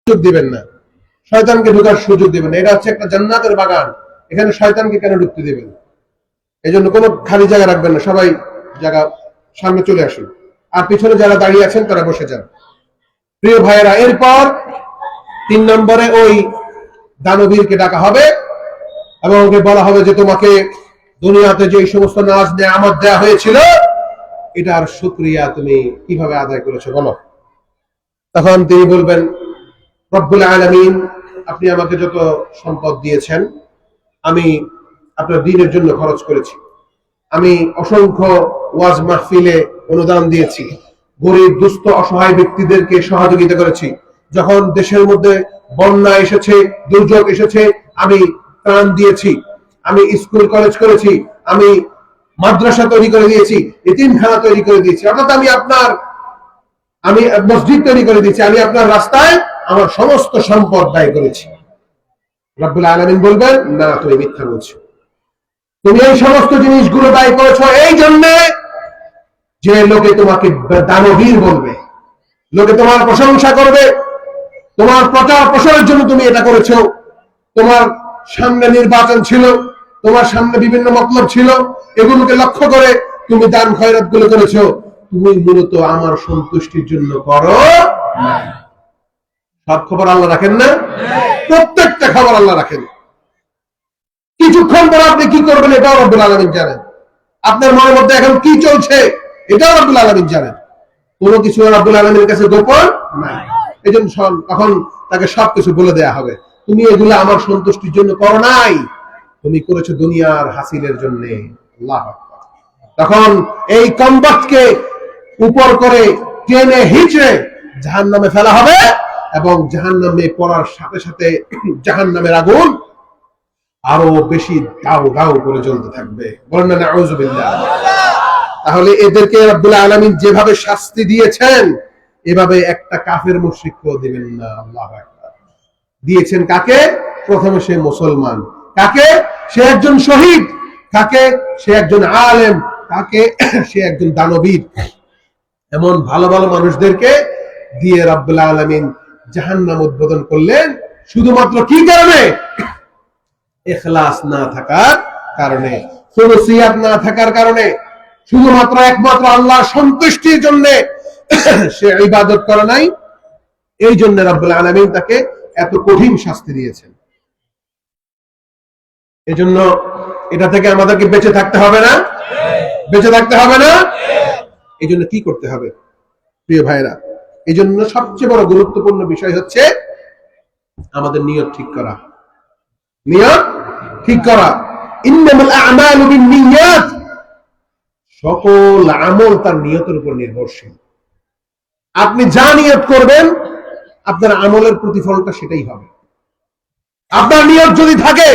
সুযোগ দিবেন না, শয়তানকে ঢোকার সুযোগ দিবেন না। এটা হচ্ছে একটা জান্নাতের বাগান, এখানে শয়তানকে কেন ঢুকতে দিবেন? এই জন্য কোনো খালি জায়গা রাখবেন না, সবাই জায়গা সামনে চলে আসুন, আর পিছনে যারা দাঁড়িয়ে আছেন তারা বসে যান। প্রিয় ভাইয়েরা, এরপর 3 নম্বরে ওই দানবীরকে ডাকা হবে এবং ওকে বলা হবে যে তোমাকে দুনিয়াতে যে সমস্ত নাজ নেয়ামত দেয়া হয়েছিল এটার শুকরিয়া তুমি কিভাবে আদায় করেছো বলো। তখন তিনি বলবেন, রব্বুল আলামিন, আপনি আমাকে যত সম্পদ দিয়েছেন আমি আপনার দ্বীনের জন্য খরচ করেছি, আমি অসংখ্য ওয়াজ মাহফিলে অনুদান দিয়েছি, গরিব দুস্থ অসহায় ব্যক্তিদেরকে সহযোগিতা করেছি, যখন দেশের মধ্যে বন্যা এসেছে, দুর্যোগ এসেছে আমি ত্রাণ দিয়েছি, আমি স্কুল কলেজ করেছি, আমি মাদ্রাসা তৈরি করে দিয়েছি, এতিমখানা তৈরি করে দিয়েছি, অর্থাৎ আমি মসজিদ তৈরি করে দিয়েছি, আমি আপনার রাস্তায় আমার সমস্ত সম্পদ ব্যয় করেছি। রব্বুল আলামিন বলবেন, না তুমি মিথ্যা বলছো, তুমি এই সমস্ত জিনিসগুলো ব্যয় করেছো এই জন্য যে লোকে তোমাকে দানবীর বলবে, লোকে তোমার প্রশংসা করবে, তোমার প্রচার প্রসারের জন্য তুমি এটা করেছো, তোমার সামনে নির্বাচন ছিল, তোমার সামনে বিভিন্ন মতলব ছিল, এগুলোকে লক্ষ্য করে তুমি দান খয়রাত গুলো করেছো, তুমি মূলত আমার সন্তুষ্টির জন্য করো না। সব খবর আল্লাহ রাখেন না? প্রত্যেকটা খবর আল্লাহ রাখেন। কিছুক্ষণ পর আপনি কি করবেন এটাও রব্বুল আলামিন জানেন, আপনার মনের মধ্যে এখন কি চলছে এটাও রব্বুল আলামিন জানেন, কোনো কিছু রব্বুল আলামিনের কাছে গোপন নাই। এই জন্য তখন তাকে সবকিছু বলে দেয়া হবে, তুমি এগুলো আমার সন্তুষ্টির জন্য করো নাই, তুমি করেছো দুনিয়ার হাসিলের জন্য। আল্লাহু আকবার। তখন এই কমবাক্তকে উপর করে টেনে হিচড়ে জাহান্নামে ফেলা হবে এবং জাহান্নামে পড়ার সাথে সাথে জাহান্নামের আগুন আরো বেশি দাউ দাউ করে জ্বলতে থাকবে। বলেন না নাউযুবিল্লাহ। তাহলে এদেরকে রব্বুল আলামিন যেভাবে শাস্তি দিয়েছেন এভাবে একটা কাফের মুশরিককেও দিবেন না। আল্লাহু আকবার। দিয়েছেন কাকে? প্রথমে সে মুসলমান, কাকে? সে একজন শহীদ, কাকে? সে একজন আলেম, কাকে? সে একজন দানবীর। এমন ভালো ভালো মানুষদেরকে দিয়ে রব্বুল আলামিন জাহান্নাম উদ্বোধন করলেন, শুধুমাত্র কি কারণে? ইখলাস না থাকার কারণে, খুলুসিয়াত না থাকার কারণে, শুধুমাত্র একমাত্র আল্লাহর সন্তুষ্টির জন্য সে ইবাদত করে নাই, এই জন্য রব্বুল আলামিন তাকে এত কঠিন শাস্তি দিয়েছেন। এজন্য এটা থেকে আমাদেরকে বেঁচে থাকতে হবে না? বেঁচে থাকতে হবে না? এই জন্য কি করতে হবে প্রিয় ভাইরা? এই জন্য সবচেয়ে বড় গুরুত্বপূর্ণ বিষয় হচ্ছে আমাদের নিয়ত ঠিক করা। নিয়ত ঠিক করা। ইন্নামাল আ'মালু বিন্নিয়াত, সকল আমল তার নিয়তের উপর নির্ভরশীল। আপনি যা নিয়ত করবেন আপনার আমলের প্রতিফলটা সেটাই হবে। আপনার নিয়ত যদি থাকে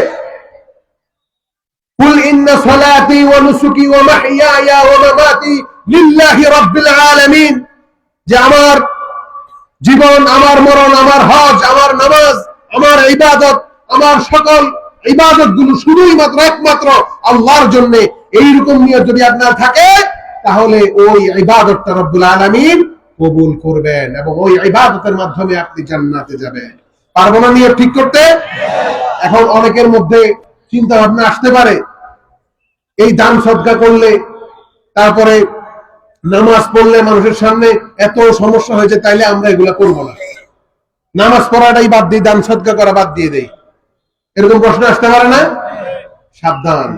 কুল ইন্না সালাতি ওয়া নুসুকি ওয়া মাহইয়ায়া ওয়া মামাতি লিল্লাহি রাব্বিল আলামিন, যে আমার জীবন, আমার মরণ, আমার হজ, আমার নামাজ, আমার ইবাদত, আমার সকল ইবাদতগুলো শুধুই মাত্র একমাত্র আল্লাহর জন্য, এইরকম নিয়ত যদি আপনার থাকে তাহলে ওই ইবাদতটা রব্বুল আলামিন কবুল করবেন এবং ওই ইবাদতের মাধ্যমে আপনি জান্নাতে যাবেন। পারবো না নিয়ত ঠিক করতে? এখন অনেকের মধ্যে চিন্তা ভাবনা আসতে পারে, এই দান সদকা করলে, তারপরে নামাজ পড়লে মানুষের সামনে এত সমস্যা হয়েছে, তাইলে আমরা এগুলা করবো না, নামাজ পড়াটাই বাদ দিই, দান সদকা করা বাদ দিয়ে দেই, এরকম প্রশ্ন আসতে পারে না? সাবধান,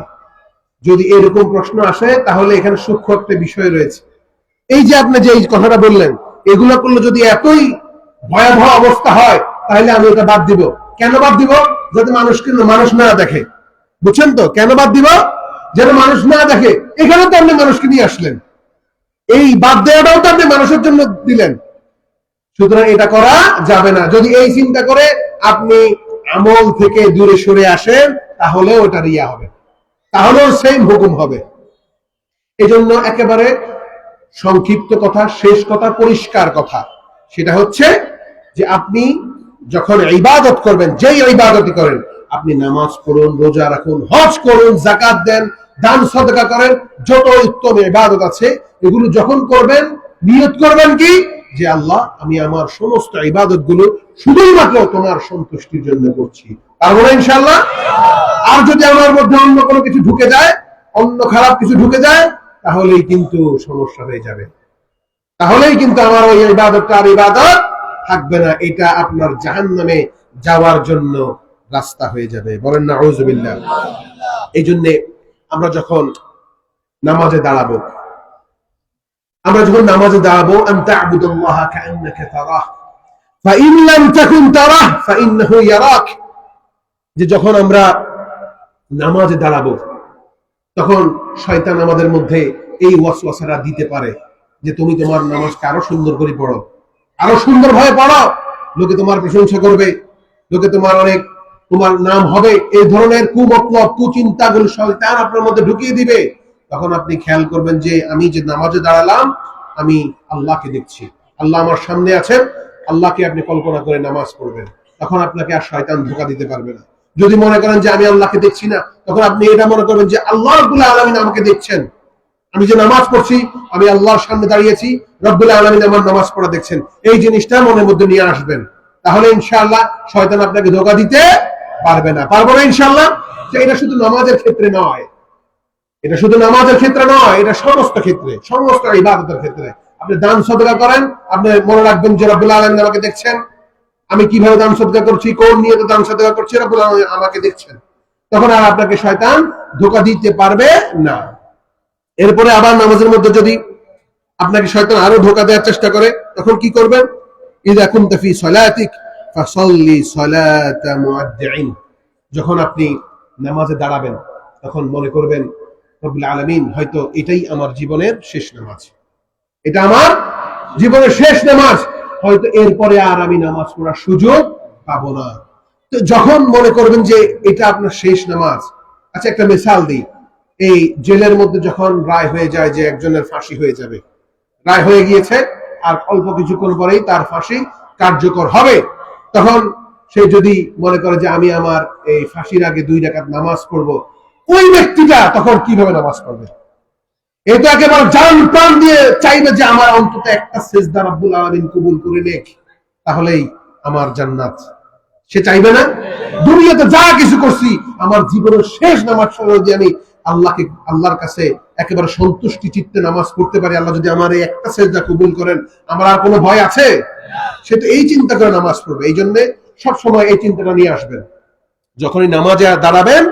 যদি এরকম প্রশ্ন আসে তাহলে এখানে সূক্ষ্ম একটা বিষয় রয়েছে। এই যে আপনি যে এই কথাটা বললেন, এগুলো করলে যদি এতই ভয়াবহ অবস্থা হয় তাহলে আমি এটা বাদ দিব। কেন বাদ দিব? যাতে মানুষ না দেখে। বুঝছেন তো কেন বাদ দিব? যেন মানুষ না দেখে। এখানে তো আপনি মানুষকে নিয়ে আসলেন, এই বাদ দেওয়াটাও তো আপনি মানুষের জন্য দিলেন, সুতরাং এটা করা যাবে না। যদি এই চিন্তা করে আপনি আমল থেকে দূরে সরে আসেন তাহলে ওটা রিয়া হবে, তাহলেও সেম হুকুম হবে। এজন্য একেবারে সংক্ষিপ্ত কথা, শেষ কথা, পরিষ্কার কথা, সেটা হচ্ছে যে আপনি যখন ইবাদত করবেন, যেই ইবাদতই করেন, আপনি নামাজ পড়ুন, রোজা রাখুন, হজ করুন, যাকাত দেন, দান সদকা করেন, যত উত্তম ইবাদত আছে এগুলো যখন করবেন নিয়ত করবেন কি যে আল্লাহ আমি আমার সমস্ত ইবাদত গুলো শুধুমাত্র তোমার সন্তুষ্টির জন্য করছি, পারবো না ইনশাআল্লাহ? আর যদি আমার মধ্যে অন্য কোনো কিছু ঢুকে যায়, অন্য খারাপ কিছু ঢুকে যায়, তাহলেই কিন্তু সমস্যা হয়ে যাবে, তাহলেই কিন্তু আমার ওই ইবাদতটা আর ইবাদত থাকবে না, এটা আপনার জাহান্নামে যাওয়ার জন্য রাস্তা হয়ে যাবে। বলেন নাউযুবিল্লাহ। এই জন্য আমরা যখন নামাজে দাঁড়াবো, আন তা'বুদাল্লাহা কাআন্নাকা তারাহ ফাইন লাম তাকুন তারাহ ফাইন্নাহু ইয়ারাক, যে যখন আমরা নামাজে দাঁড়াবো তখন শয়তান আমাদের মধ্যে এই ওয়াসওয়াসাটা দিতে পারে যে তুমি তোমার নামাজকে আরো সুন্দর করে পড়ো, আরো সুন্দর ভাবে পড়ো, লোকে তোমার প্রশংসা করবে, লোকে তোমার নাম হবে, এই ধরনের কুমতলব কুচিন্তাগুলো শয়তান আপনার মধ্যে ঢুকিয়ে দিবে। তখন আপনি খেয়াল করবেন যে আমি যে নামাজে দাঁড়ালাম আমি আল্লাহকে দেখছি, আল্লাহ আমার সামনে আছেন, আল্লাহকে আপনি কল্পনা করে নামাজ পড়বেন, তখন আপনাকে আর শয়তান ধোঁকা দিতে পারবে না। যদি মনে করেন যে আমি আল্লাহকে দেখছি না, তখন আপনি এটা মনে করবেন যে আল্লাহ রাব্বুল আলামিন আমাকে দেখছেন, আমি যে নামাজ পড়ছি আমি আল্লাহর সামনে দাঁড়িয়েছি, রব্বুল আলামিন আমার নামাজ পড়া দেখছেন, এই জিনিসটা মনের মধ্যে নিয়ে আসবেন, তাহলে ইনশাআল্লাহ শয়তান আপনাকে ধোঁকা দিতে পারবে না। পারবো না ইনশাআল্লাহ? এটা শুধু নামাজের ক্ষেত্রে নয়, এটা শুধু নামাজের ক্ষেত্রে নয়, এটা সমস্ত ক্ষেত্রে, সমস্ত ইবাদতের ক্ষেত্রে। আপনি দান সদকা করেন, আপনি মনে রাখবেন যে রব্বুল আলামিন আমাকে দেখছেন, আমি কিভাবে দান সদকা করছি, কোন নিয়তে দান সদকা করছি, রব্বুল আলামিন আমাকে দেখছেন, তখন আর আপনাকে শয়তান ধোঁকা দিতে পারবে না। এরপরে আবার নামাজের মধ্যে যদি আপনাকে শয়তান আরো ধোঁকা দেওয়ার চেষ্টা করে, তখন কি করবেন? ইযা কুনতা ফি সালাতিক ফাসাল্লি সালাতা মুআদ্দিন, যখন আপনি নামাজে দাঁড়াবেন তখন মনে করবেন রব্বুল আলামিন হয়তো এটাই আমার জীবনের শেষ নামাজ, এটা আমার জীবনের শেষ নামাজ, হয়তো এরপরে আর আমি নামাজ পড়ার সুযোগ পাবো না। তো যখন মনে করবেন যে এটা আপনার শেষ নামাজ, আচ্ছা একটা মিসাল দিই, এই জেলের মধ্যে যখন রায় হয়ে যায় যে একজনের ফাঁসি হয়ে যাবে, রায় হয়ে গিয়েছে আর অল্প কিছুক্ষণ পরেই তার ফাঁসি কার্যকর হবে, তখন সে যদি মনে করে যে আমি আমার এই ফাঁসির আগে 2 রাকাত নামাজ পড়বো, ওই ব্যক্তিটা তখন কিভাবে নামাজ পড়বে? এটা একেবারে জান প্রাণ দিয়ে চাইবে যে আমার অন্তত একটা সিজদা রব্বুল আলামিন কবুল করে নেক, তাহলেই আমার জান্নাত। সে চাইবে না? দুনিয়াতে যা কিছু করছি আমার জীবনের শেষ নামাজ যদি আমি আল্লাহর কাছে একেবারে সন্তুষ্টি চিত্তে নামাজ পড়তে পারি, আল্লাহ যদি আমার এই একটা সিজদা কবুল করেন, আমার আর কোনো ভয় আছে? সে তো এই চিন্তা করে নামাজ পড়বে। এই জন্য সবসময় এই চিন্তাটা নিয়ে আসবেন, যখনই নামাজে দাঁড়াবেন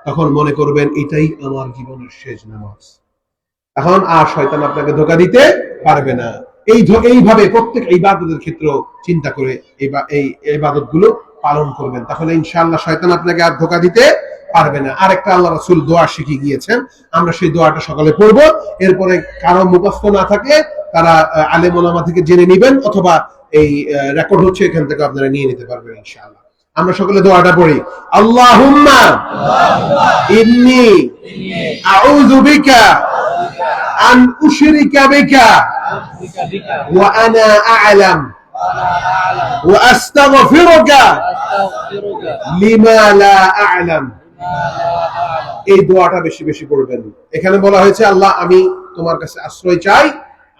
তখন মনে করবেন এটাই আমার জীবনের শেষ নামাজ, এখন আর শয়তান আপনাকে ধোঁকা দিতে পারবে না। এইভাবে প্রত্যেক ইবাদতের ক্ষেত্রে চিন্তা করে এই ইবাদতগুলো পালন করবেন, তাহলে ইনশাআল্লাহ শয়তান আপনাকে আর ধোঁকা দিতে পারবে না। আরেকটা আল্লাহ রাসূল দোয়া শিখিয়ে গিয়েছেন, আমরা সেই দোয়াটা সকালে পড়ব, এরপরে কারো মুখস্থ না থাকে তারা আলেম ওলামা থেকে জেনে নেবেন, অথবা এই রেকর্ড হচ্ছে এখান থেকে আপনারা নিয়ে নিতে পারবেন ইনশাআল্লাহ। আমরা সকলে দোয়াটা পড়ি। আল্লাহুম্মা ইন্নী আউযু বিকা আন উশরিকা বিকা ওয়া আনা আ'লাম ওয়া আস্তাগফিরুকা লিমা লা আ'লাম। এই দোয়াটা বেশি বেশি পড়বেন। এখানে বলা হয়েছে আল্লাহ আমি তোমার কাছে আশ্রয় চাই,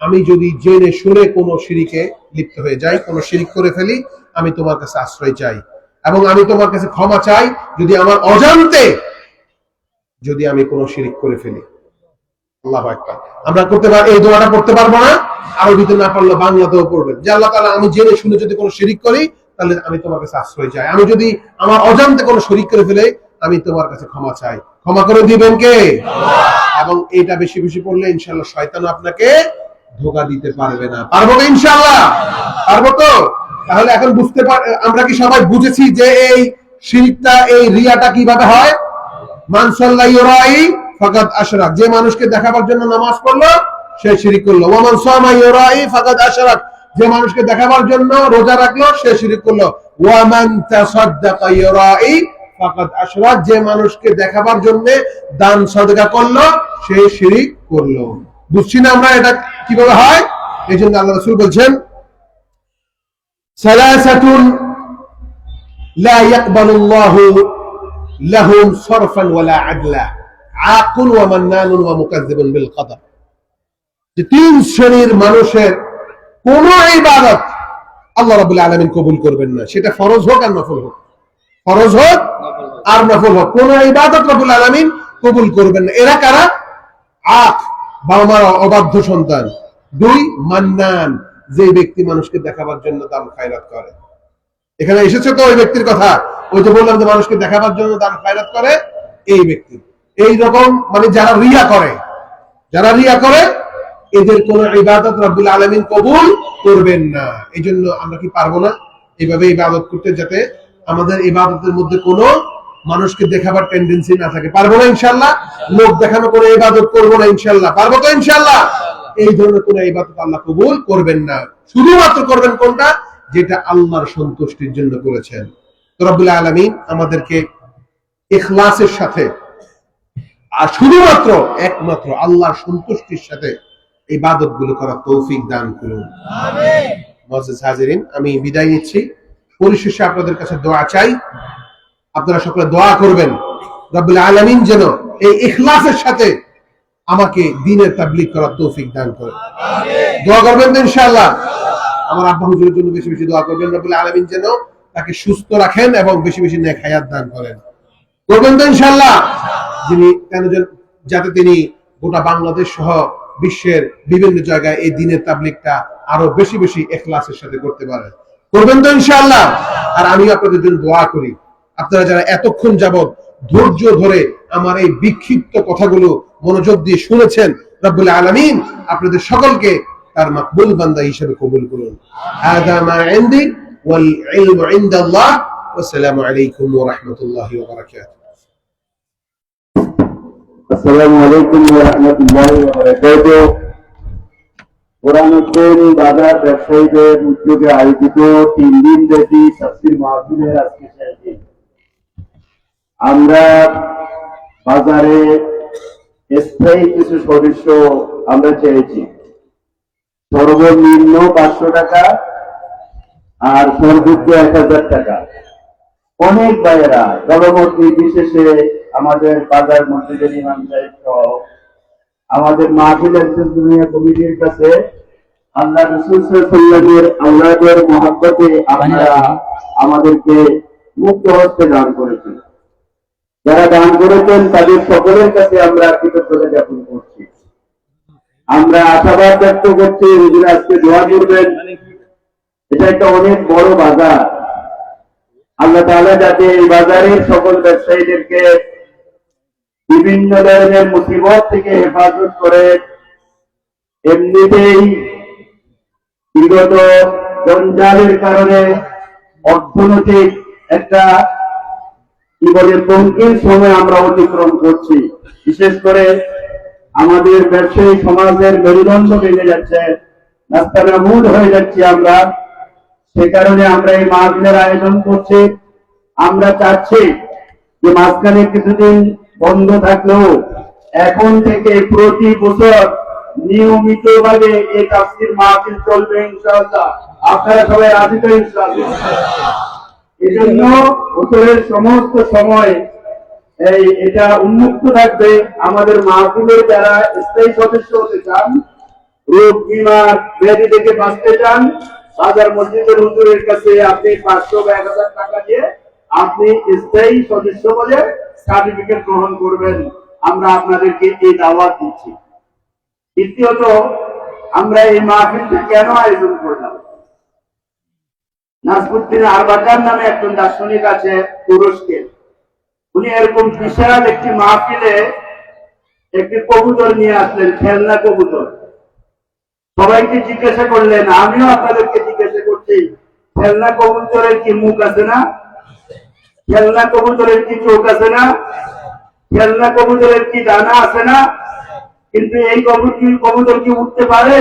আমি যদি জেনে শুনে কোনো শিরকে লিপ্ত হয়ে যাই, কোনো শিরক করে ফেলি, আমি তোমার কাছে আশ্রয় চাই, এবং আমি তোমার কাছে ক্ষমা চাই যদি আমার অজান্তে যদি আমি কোনো শিরক করে ফেলি। আল্লাহু আকবার। আমরা করতে পারি এই দোয়াটা পড়তে পারবো না, আরবিতে না পারলে বাংলাতেও পড়বেন যে আল্লাহ তাআলা আমি জেনে শুনে যদি কোনো শিরক করি তাহলে আমি তোমার কাছে আশ্রয় চাই, আমি যদি আমার অজান্তে কোনো শিরক করে ফেলে আমি তোমার কাছে ক্ষমা চাই, ক্ষমা করে দিবেন কে? আল্লাহ। এবং এটা বেশি বেশি পড়লে ইনশাআল্লাহ শয়তান আপনাকে ধোঁকা দিতে পারবে না। পারবো তো ইনশাআল্লাহ? পারবো তো? তাহলে এখন আমরা কি সবাই বুঝেছি যে এই শিরকটা, এই রিয়াটা কিভাবে হয়? মান সাল্লা ইউরাই ফাকাদ আশরাক, যে মানুষকে দেখাবার জন্য নামাজ পড়লো সে শিরক করলো। ওয়া মান সামা ইউরাই ফাকাদ আশরাক, যে মানুষকে দেখাবার জন্য রোজা রাখলো সে শিরক করলো। ওয়া মান তাসাদদাকা ইউরাই ফাকাদ আশরাক, যে মানুষকে দেখাবার জন্য দান সদকা করলো সে শিরক করলো। বুঝছি না আমরা এটা কিভাবে হয়? এই জন্য আল্লাহ রাসূল বলছেন সালাসাতুন লা ইয়াকবালুল্লাহু লাহুম সরফান ওয়ালা আদলা, আকুল ওয়া মান্নানুন ওয়া মুকাজ্জিবুন বিল কদর। যে 3 শ্রেণীর মানুষের কোন ইবাদত আল্লাহ রাব্বুল আলামিন কবুল করবেন না, সেটা ফরজ হোক আর নফল হোক, ফরজ হোক আর নফল হোক, কোন ইবাদত রাব্বুল আলামিন কবুল করবেন না। এরা কারা? আখ, বাবা মার অবাধ্য সন্তান। দুই, মান্নান, যে ব্যক্তি মানুষকে দেখাবার জন্য দান খায়রাত করে। এখানে এসেছে তো ওই ব্যক্তির কথা, ওই যে বললাম যে মানুষকে দেখাবার জন্য দান খায়রাত করে, এই ব্যক্তি। এই রকম মানে যারা রিয়া করে, যারা রিয়া করে, এদের কোন ইবাদত রাব্বুল আলামিন কবুল করবেন না। এই জন্য আমরা কি পারবো না এইভাবে ইবাদত করতে, যাতে আমাদের ইবাদতের মধ্যে কোনো মানুষকে দেখাবার টেন্ডেন্সি না থাকে? পারবো না ইনশাআল্লাহ? লোক দেখানো করে ইবাদত করবো না ইনশাআল্লাহ? পারবো তো ইনশাআল্লাহ? এই ধরনের কোন ইবাদত আল্লাহ কবুল করবেন না। শুধুমাত্র করবেন কোনটা? যেটা আল্লাহর সন্তুষ্টির জন্য করেছেন। তো রাব্বুল আলামিন আমাদেরকে ইখলাসের সাথে আর শুধুমাত্র একমাত্র আল্লাহর সন্তুষ্টির সাথে ইবাদত গুলো করার তৌফিক দান করুন, আমিন। মুআজ্জিজ হাজিরিন, আমি বিদায় নিচ্ছি। পরিশেষে আপনাদের কাছে দোয়া চাই, আপনারা সকলে দোয়া করবেন রব্বুল আলামিন যেন এই ইখলাসের সাথে আমাকে দ্বীনের তাবলীগ করার তৌফিক দান করেন, আমিন। দোয়া করবেন তো ইনশাআল্লাহ? আমার আব্বা হুজুরের জন্য বেশি বেশি দোয়া করবেন, রব্বুল আলামিন যেন তাকে সুস্থ রাখেন এবং বেশি বেশি নেক হায়াত দান করেন। করবেন তো ইনশাআল্লাহ? যিনি কেন যাতে তিনি গোটা বাংলাদেশ সহ বিশ্বের বিভিন্ন জায়গায় এই দ্বীনের তাবলীগটা আরো বেশি বেশি ইখলাসের সাথে করতে পারেন। করবেন তো ইনশাআল্লাহ? আর আমি আপনাদের জন্য দোয়া করি, আপনারা যারা এতক্ষণ যাবত ধৈর্য ধরে আমার এই বিক্ষিপ্ত কথাগুলো মনোযোগ দিয়ে শুনেছেন, রব্বুল আলামিন আপনাদের সকলকে তার মাকবুল বান্দা হিসেবে কবুল করুন। হাযা মা ইনদি ওয়াল ইলমু ইনদাল্লাহ। আসসালামু আলাইকুম ওয়া রাহমাতুল্লাহি ওয়া বারাকাতুহু। আসসালামু আলাইকুম ওয়া রাহমাতুল্লাহি ওয়া বারাকাতুহু। কোরআন বাজার ব্যবসায়ীদের উদ্যোগে আয়োজিত 3 দিন ব্যাপী তাফসীর মাহফিলের আজকে শেষ দিন। আমরা বাজারে স্থায়ী কিছু সদস্য আমরা চেয়েছি, সর্বনিম্ন 500 টাকা আর সর্বোচ্চ 1000 টাকা। অনেক ভাইয়েরা দলমত নির্বিশেষে আমাদের বাজার মসজিদের ইমাম সাহেব সহ আমাদের মাহফিল ইসলামিয়া কমিটির কাছে আল্লাহ রাসূল সাল্লাল্লাহু আলাইহি আওলাদের মহব্বতে আপনারা আমাদেরকে মুক্ত হস্তে দান করেছেন। যারা দান করেছেন তাদের সকলের কাছে আমরা কৃতজ্ঞতা জ্ঞাপন করছি। আমরা আশাবাদ ব্যক্ত করছি হুজুর আজকে দোয়া করবেন। এটা একটা অনেক বড় বাজার, আল্লাহ তাআলা যাতে এই বাজারের সকল ব্যবসায়ীদেরকে বিভিন্ন ধরনের মুসিবত থেকে হেফাজত করে। এমনিতেই বিগত জঞ্জালের কারণে অর্থনৈতিক একটা কি বলে বঙ্কিম সময় আমরা অতিক্রম করছি। বিশেষ করে আমাদের ব্যবসায়ী সমাজের মেরুদণ্ড ভেঙে যাচ্ছে, নাস্তানাবুদ হয়ে যাচ্ছি আমরা। সে কারণে আমরা এই মাহফিলের আয়োজন করছি। আমরা চাচ্ছি যে মাঝখানে কিছুদিন বন্ধ থাকলেও এখন থেকে প্রতি বছর নিয়মিত ভাবে এই তাফসীর মাহফিল চলবে ইনশাআল্লাহ। আপনারা সবাই রাজি তো ইনশাআল্লাহ? এজন্য বছরের সমস্ত সময় এটা উন্মুক্ত থাকবে। আমাদের মাহফিলের যারা স্থায়ী সদস্য হতে চান, রোগ বীমা ব্যাধি থেকে বাঁচতে চান, বাজার মসজিদের হুজুরের কাছে আপনি 500 বা 1000 টাকা দিয়ে আপনি স্থায়ী সদস্য বলে সার্টিফিকেট গ্রহণ করবেন। আমরা আপনাদেরকে এই দাওয়াত দিচ্ছি। দ্বিতীয়ত, আমরা এই মাহফিলটা কেন আয়োজন করলাম? নাসরুদ্দিন আরবাকার নামে একজন দার্শনিক আছে তুরস্কের। উনি এরকম বিশাল একটি মাহফিলে একটি কবুতর নিয়ে আসলেন, খেলনা কবুতর। সবাইকে জিজ্ঞাসা করলেন, আমিও আপনাদেরকে জিজ্ঞাসা করছি, খেলনা কবুতরের কি মুখ আছে না? খেলনা কবুতরের কি চোখ আছে না? খেলনা কবুতরের কি ডানা আছে না? কিন্তু এই কবুতর কি উঠতে পারে?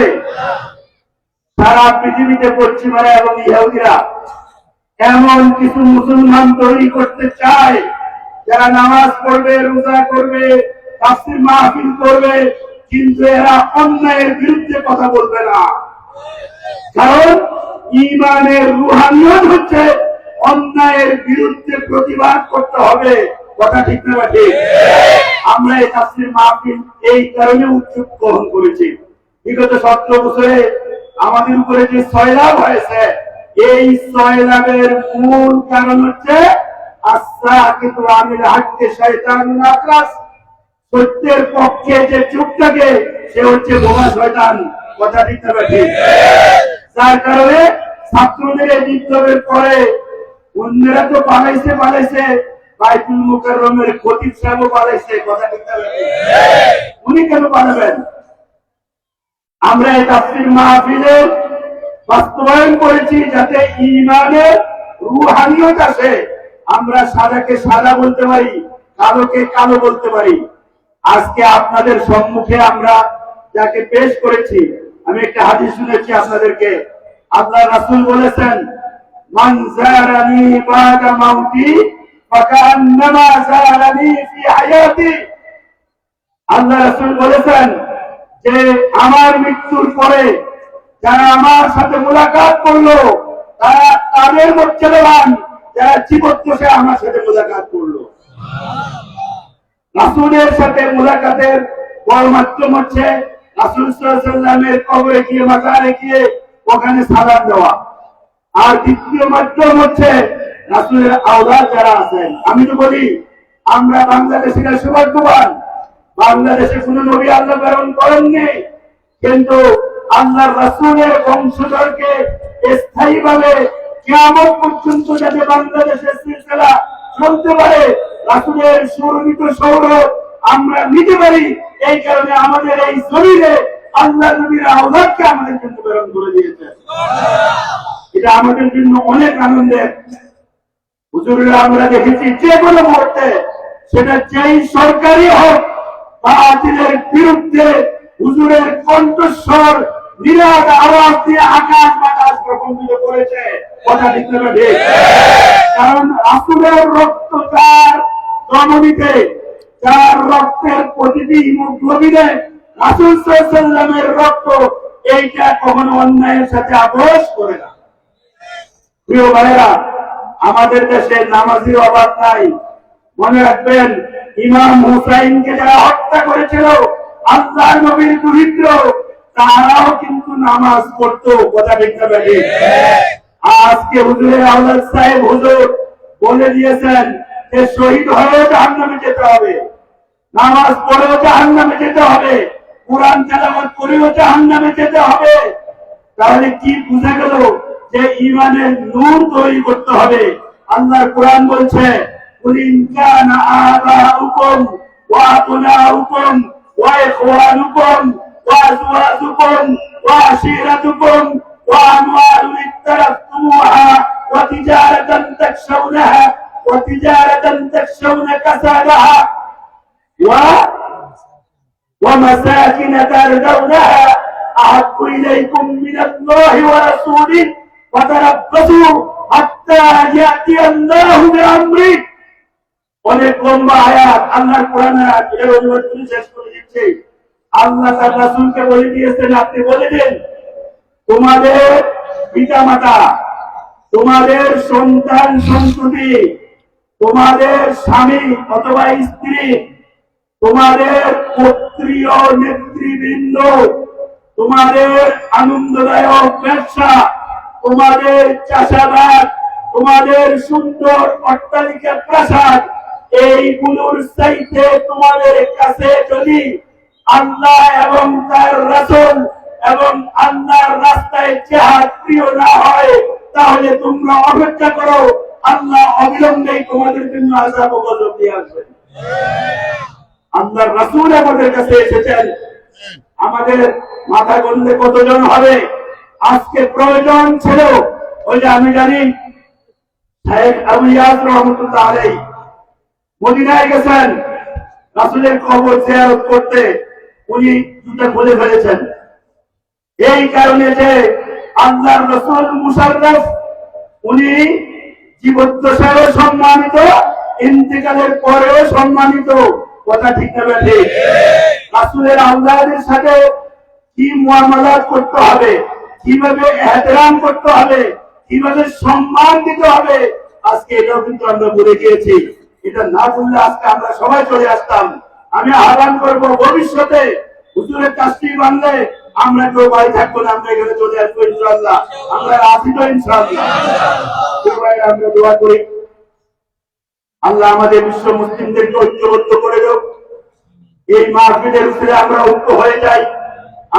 সারা পৃথিবীতে পশ্চিমারা এবং ইহুদিরা এমন কিছু মুসলমান তৈরি করতে চায় যারা নামাজ পড়বে, রোজা করবে, তাফসীর মাহফিল করবে, কিন্তু এরা অন্যায়ের বিরুদ্ধে কথা বলবে না। কারণ ঈমানের রুহানিয়ত হচ্ছে অন্যায়ের বিরুদ্ধে প্রতিবাদ করতে হবে। কথা ঠিক না ঠিক? আমরা এই তাফসীর মাহফিল এই কারণে উদ্যোগ গ্রহণ করেছি। বিগত 17 বছরে আমাদের উপরে যে সয়লাভ হয়েছে, এই সয়লাভের মূল কারণ হচ্ছে আস-সাকিতু আনিল হাক্কি শাইতানুন আকরাস। সত্যের পক্ষে যে চুপ থাকে সে হচ্ছে বোমা শয়তান। কথা ঠিক না ঠিক? যার কারণে ছাত্রদের এই বিপ্লবের পরে অন্যরা তো পালাইছে, বাইতুল মুকাররমের খতিব সাহেবও পালাইছে। কথা ঠিক না ঠিক? উনি কেন পালাবেন? আমরা এই তাফসীর মাহফিলে বাস্তবায়ন করেছি যাতে ঈমানের রূহানিয়ত আসে। আমরা সাদাকে সাদা বলতে পারি, কালোকে কালো বলতে পারি। আজকে আপনাদের সম্মুখে আমরা যাকে পেশ করেছি, আমি একটা হাদিস শুনেছি আপনাদেরকে। আল্লাহ রাসূল বলেছেন, মান যারানি বাদা মাউতি ফাকান্নামা যারানি ফি হায়াতি। আল্লাহ রাসূল বলেছেন যে আমার মৃত্যুর পরে যারা আমার সাথে মুলাকাত করলো তারা তাদের মর্যাদাবান যারা জীবদ্দশে আমার সাথে মুলাকাত করলো। রাসূলের সাথে মুলাকাতের বড় মাধ্যম হচ্ছে রাসূল সাল্লাল্লাহু আলাইহি ওয়াসাল্লামের কবরে গিয়ে, মাজারে গিয়ে ওখানে সালাম দেওয়া। আর দ্বিতীয় মাধ্যম হচ্ছে রাসূলের আওলাদ যারা আছেন। আমি তো বলি আমরা বাংলাদেশিরা সৌভাগ্যবান, বাংলাদেশে কোন নবী আল্লাহ প্রেরণ করেননি, কিন্তু আল্লাহর রাসূলের বংশধরকে স্থায়ীভাবে কিয়ামত পর্যন্ত যাতে বাংলাদেশের সিলসিলা চলতে পারে, রাসূলের সুরক্ষিত সৌরভ আমরা নিতে পারি, এই কারণে আমাদের এই শরীরে আল্লাহ নবীর আওলাদকে আমাদের জন্য প্রেরণ করে দিয়েছেন। এটা আমাদের জন্য অনেক আনন্দের। হুজুরেরা আমরা দেখেছি যে কোনো মুহূর্তে, সেটা যেই সরকারি হোক, বাতিলের বিরুদ্ধে হুজুরের কণ্ঠস্বর নিরাট আওয়াজ দিয়ে আকাশ বাতাস প্রকম্পিত করেছে। কথা ঠিক না ঠিক? কারণ রাসূলের রক্ত তার ধমনীতে, যার রক্তের প্রতিটি হিমোগ্লোবিনে রাসূল সাল্লাল্লাহু আলাইহি ওয়াসাল্লামের রক্ত, এইটা কখনো অন্যায়ের সাথে আপোষ করে না। প্রিয় ভাইরা, আমাদের দেশে নামাজির অভাব নাই। মনে রাখবেন, ইমাম হুসাইনকে যারা হত্যা করেছিল আল্লাহর নবীর দরিদ্র, তারাও কিন্তু নামাজ পড়তো। কথা ঠিক না ঠিক? আজকে হুজুরের আওলাদ সাহেব হুজুর বলে দিয়েছেন যে শহীদ হয়েও জাহান্নামে যেতে হবে, নামাজ পড়েও জাহান্নামে যেতে হবে, কোরআন তেলাওয়াত করেও জাহান্নামে যেতে হবে। তাহলে কি বুঝা গেল? যে ঈমানের নূর তৈরি করতে হবে। আল্লাহর কোরআন বলছে, কুল ইন কানা আবাউকুম ওয়া আবনাউকুম ওয়া ইখওয়ানুকুম ওয়া আজওয়াজুকুম ওয়া আশীরাতুকুম ওয়া আমওয়ালুন ইক্তারাফতুমুহা ওয়া তিজারাতান তাখশাউনা কাসাদাহা ওয়া মাসাকিন তারদাউনাহা আহাব্বু ইলাইকুম মিনাল্লাহি ওয়া রাসূলিহি ফাতারাব্বাসু হাত্তা ইয়াতিয়াল্লাহু বিআমরিহি। অনেক লম্বা আয়াত, আল্লাহর কোরআনের আয়াত, এর অনুবাদ করে শেষ করে দিচ্ছি। আল্লাহ তার রাসূলকে বলে দিয়েছেন, আপনি বলে দিন তোমাদের পিতামাতা, তোমাদের সন্তান সন্ততি, তোমাদের স্বামী অথবা স্ত্রী, তোমাদের ক্ষত্রিয় নেতৃবৃন্দ, তোমাদের আনন্দদায়ক ব্যবসা, তোমাদের চাষাবাদ, তোমাদের সুন্দর অট্টালিকা প্রাসাদ, এইগুলোর চাইতে তোমাদের কাছে যদি আল্লাহ এবং তার রাসূল এবং আল্লাহর রাস্তায় জিহাদ প্রিয় না হয়, তাহলে তোমরা অপেক্ষা করো, আল্লাহ অবিলম্বে তোমাদের জন্য আযাব ও গজব নিয়ে আসবেন। আল্লাহর রাসূল আমাদের কাছে এসেছেন, আমাদের মাথা গণলে কতজন হবে? আজকে প্রয়োজন ছিল, ওই যে আমি জানি শাইখ আবু ইয়াদ রাহমাতুল্লাহ আলাইহি মদিনায় গেছেন রাসূলের কবর জিয়ারত করতে, উনি জুতা খুলে ফেলেছেন। এই কারণে যে আল্লাহর রাসূল মুশাররফ, উনি জীবদ্দশায়ও সম্মানিত, ইন্তেকালের পরেও সম্মানিত। কথা ঠিক না ঠিক? রাসূলের আওলাদের সাথে কি মুআমালাত করতে হবে, কিভাবে ইহতিরাম করতে হবে, কিভাবে সম্মান দিতে হবে, আজকে এটাও কিন্তু আমরা ভুলে গিয়েছি। এটা না করলে আজকে আমরা সবাই চলে আসতাম। আমি আহ্বান করবো, ভবিষ্যতে হুজুরের তাসবিহ বানলে আমরা কেউ বাড়ি থাকবো না, আমরা এখানে চলে আসবো ইনশাআল্লাহ। আমরা রাজি তো ইনশাআল্লাহ। আমরা দোয়া করি আল্লাহ আমাদের বিশ্ব মুসলিমদেরকে ঐক্যবদ্ধ করে দেব। এই মাহফিলের উপরে আমরা ঐক্য হয়ে যাই।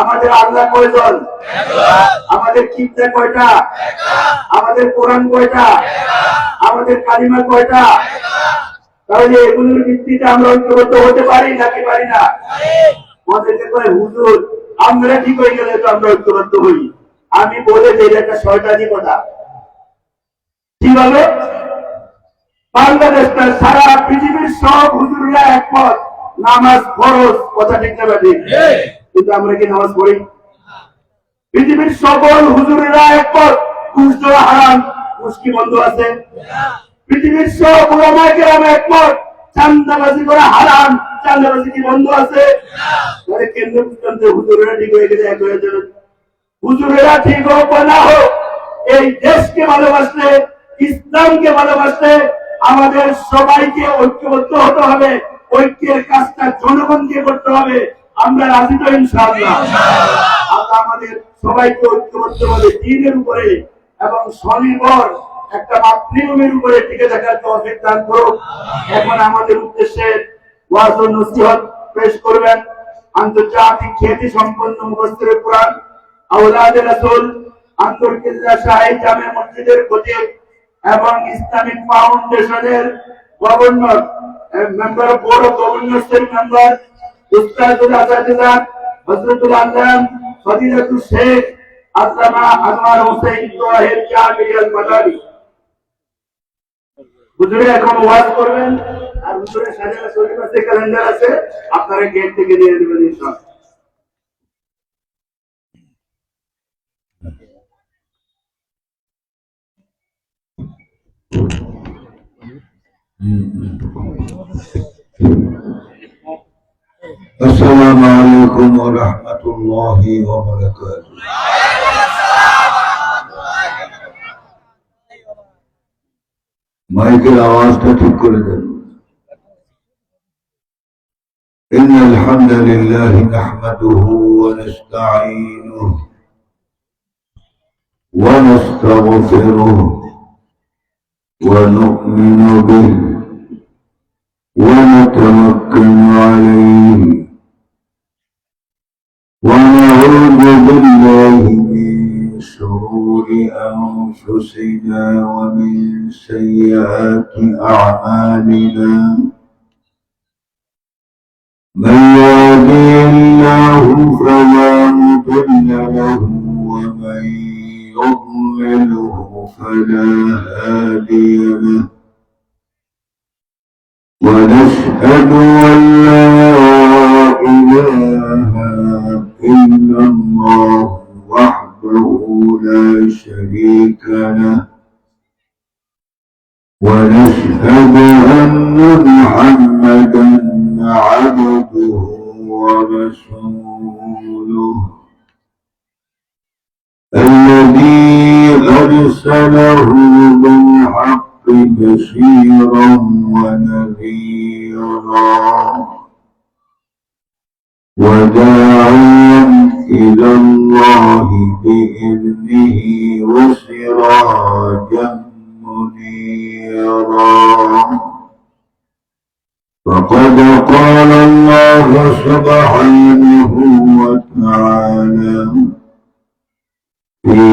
আমাদের আল্লাহ কয়জন? আমাদের কিবলা কয়টা? আমাদের কোরআন কয়টা? আমাদের কালিমা কয়টা? তাহলে এগুলোর ভিত্তিতে আমরা ঐক্যবদ্ধ হতে পারি নাকি পারি না? আমাদেরকে কয় হুজুর আমরা ঠিক হয়ে গেলে তো আমরা ঐক্যবদ্ধ হই। আমি বলে যে একটা শয়তানি কথা। কিভাবে? বাংলাদেশটা সারা পৃথিবীর সব হুজুররা একমত নামাজ ফরজ, কথা ঠিক না ঠিক? কিন্তু আমরা কি নামাজ পড়ি? পৃথিবীর সকল হুজুরেরা একমত ঘুষ দেওয়া হারাম, ঘুষ কি বন্ধ আছে? পৃথিবীর সব উলামায়ে কেরাম একমত চাঁদাবাজি করা হারাম, চাঁদাবাজি কি বন্ধ আছে? মানে কেন্দ্র পর্যন্ত হুজুরেরা ঠিক হয়ে গেলে এক হয়ে যাবে। হুজুরেরা ঠিক হোক বা না হোক, এই দেশকে ভালোবাসলে, ইসলামকে ভালোবাসলে আমাদের সবাইকে ঐক্যবদ্ধ হতে হবে। ঐক্যের কাজটা জনগণকে করতে হবে। আমরা রাজি তো ইনশাআল্লাহ। আল্লাহ আমাদের সবাইকে ঐক্যবদ্ধভাবে দ্বীনের উপরে এবং স্বনির্ভর একটা মাতৃভূমির উপরে টিকে থাকার তৌফিক দান করুন। এখন আমাদের উদ্দেশ্যে ওয়াজ ও নসিহত পেশ করবেন আন্তর্জাতিক খ্যাতি সম্পন্ন মুফাসসির কুরআন আওলাদে রাসূল আন্তর্কিল্লা শাহী জামে মসজিদের খতিব এবং ইসলামিক ফাউন্ডেশনের governor, member of board of governors এর মেম্বার উস্তাদুল আসাতিজা হযরতুল আল্লাম ফজিলাতুল শেখ আল্লামা আনোয়ার হোসেন তাহের জামিল আল মাদানী হুজুরে এখন ওয়াজ করবেন। আর হুজুরের সাজানো শরীফ আছে, ক্যালেন্ডার আছে, আপনারা গেট থেকে দিয়ে দেবেন ইনশাআল্লাহ। السلام عليكم ورحمة الله وبركاته. মাইকের আওয়াজটা ঠিক করে দেন। إن الحمد لله نحمده ونستعينه ونستغفره ونؤمن به ونتوكل عليه ونعوذ بالله من شرور أنفسنا ومن سيئات أعمالنا من يهده الله فلا مضل له ومن يضلله فلا هادي له ونشهد أن لا إله إلا الله وحده لا شريك له ونشهد أن محمدا عبده ورسوله الذي أرسله بالحق بشيرا ونذيرا وداعيا إلى الله بإذنه وسراجا منيرا فقد قال الله سبحانه وتعالى في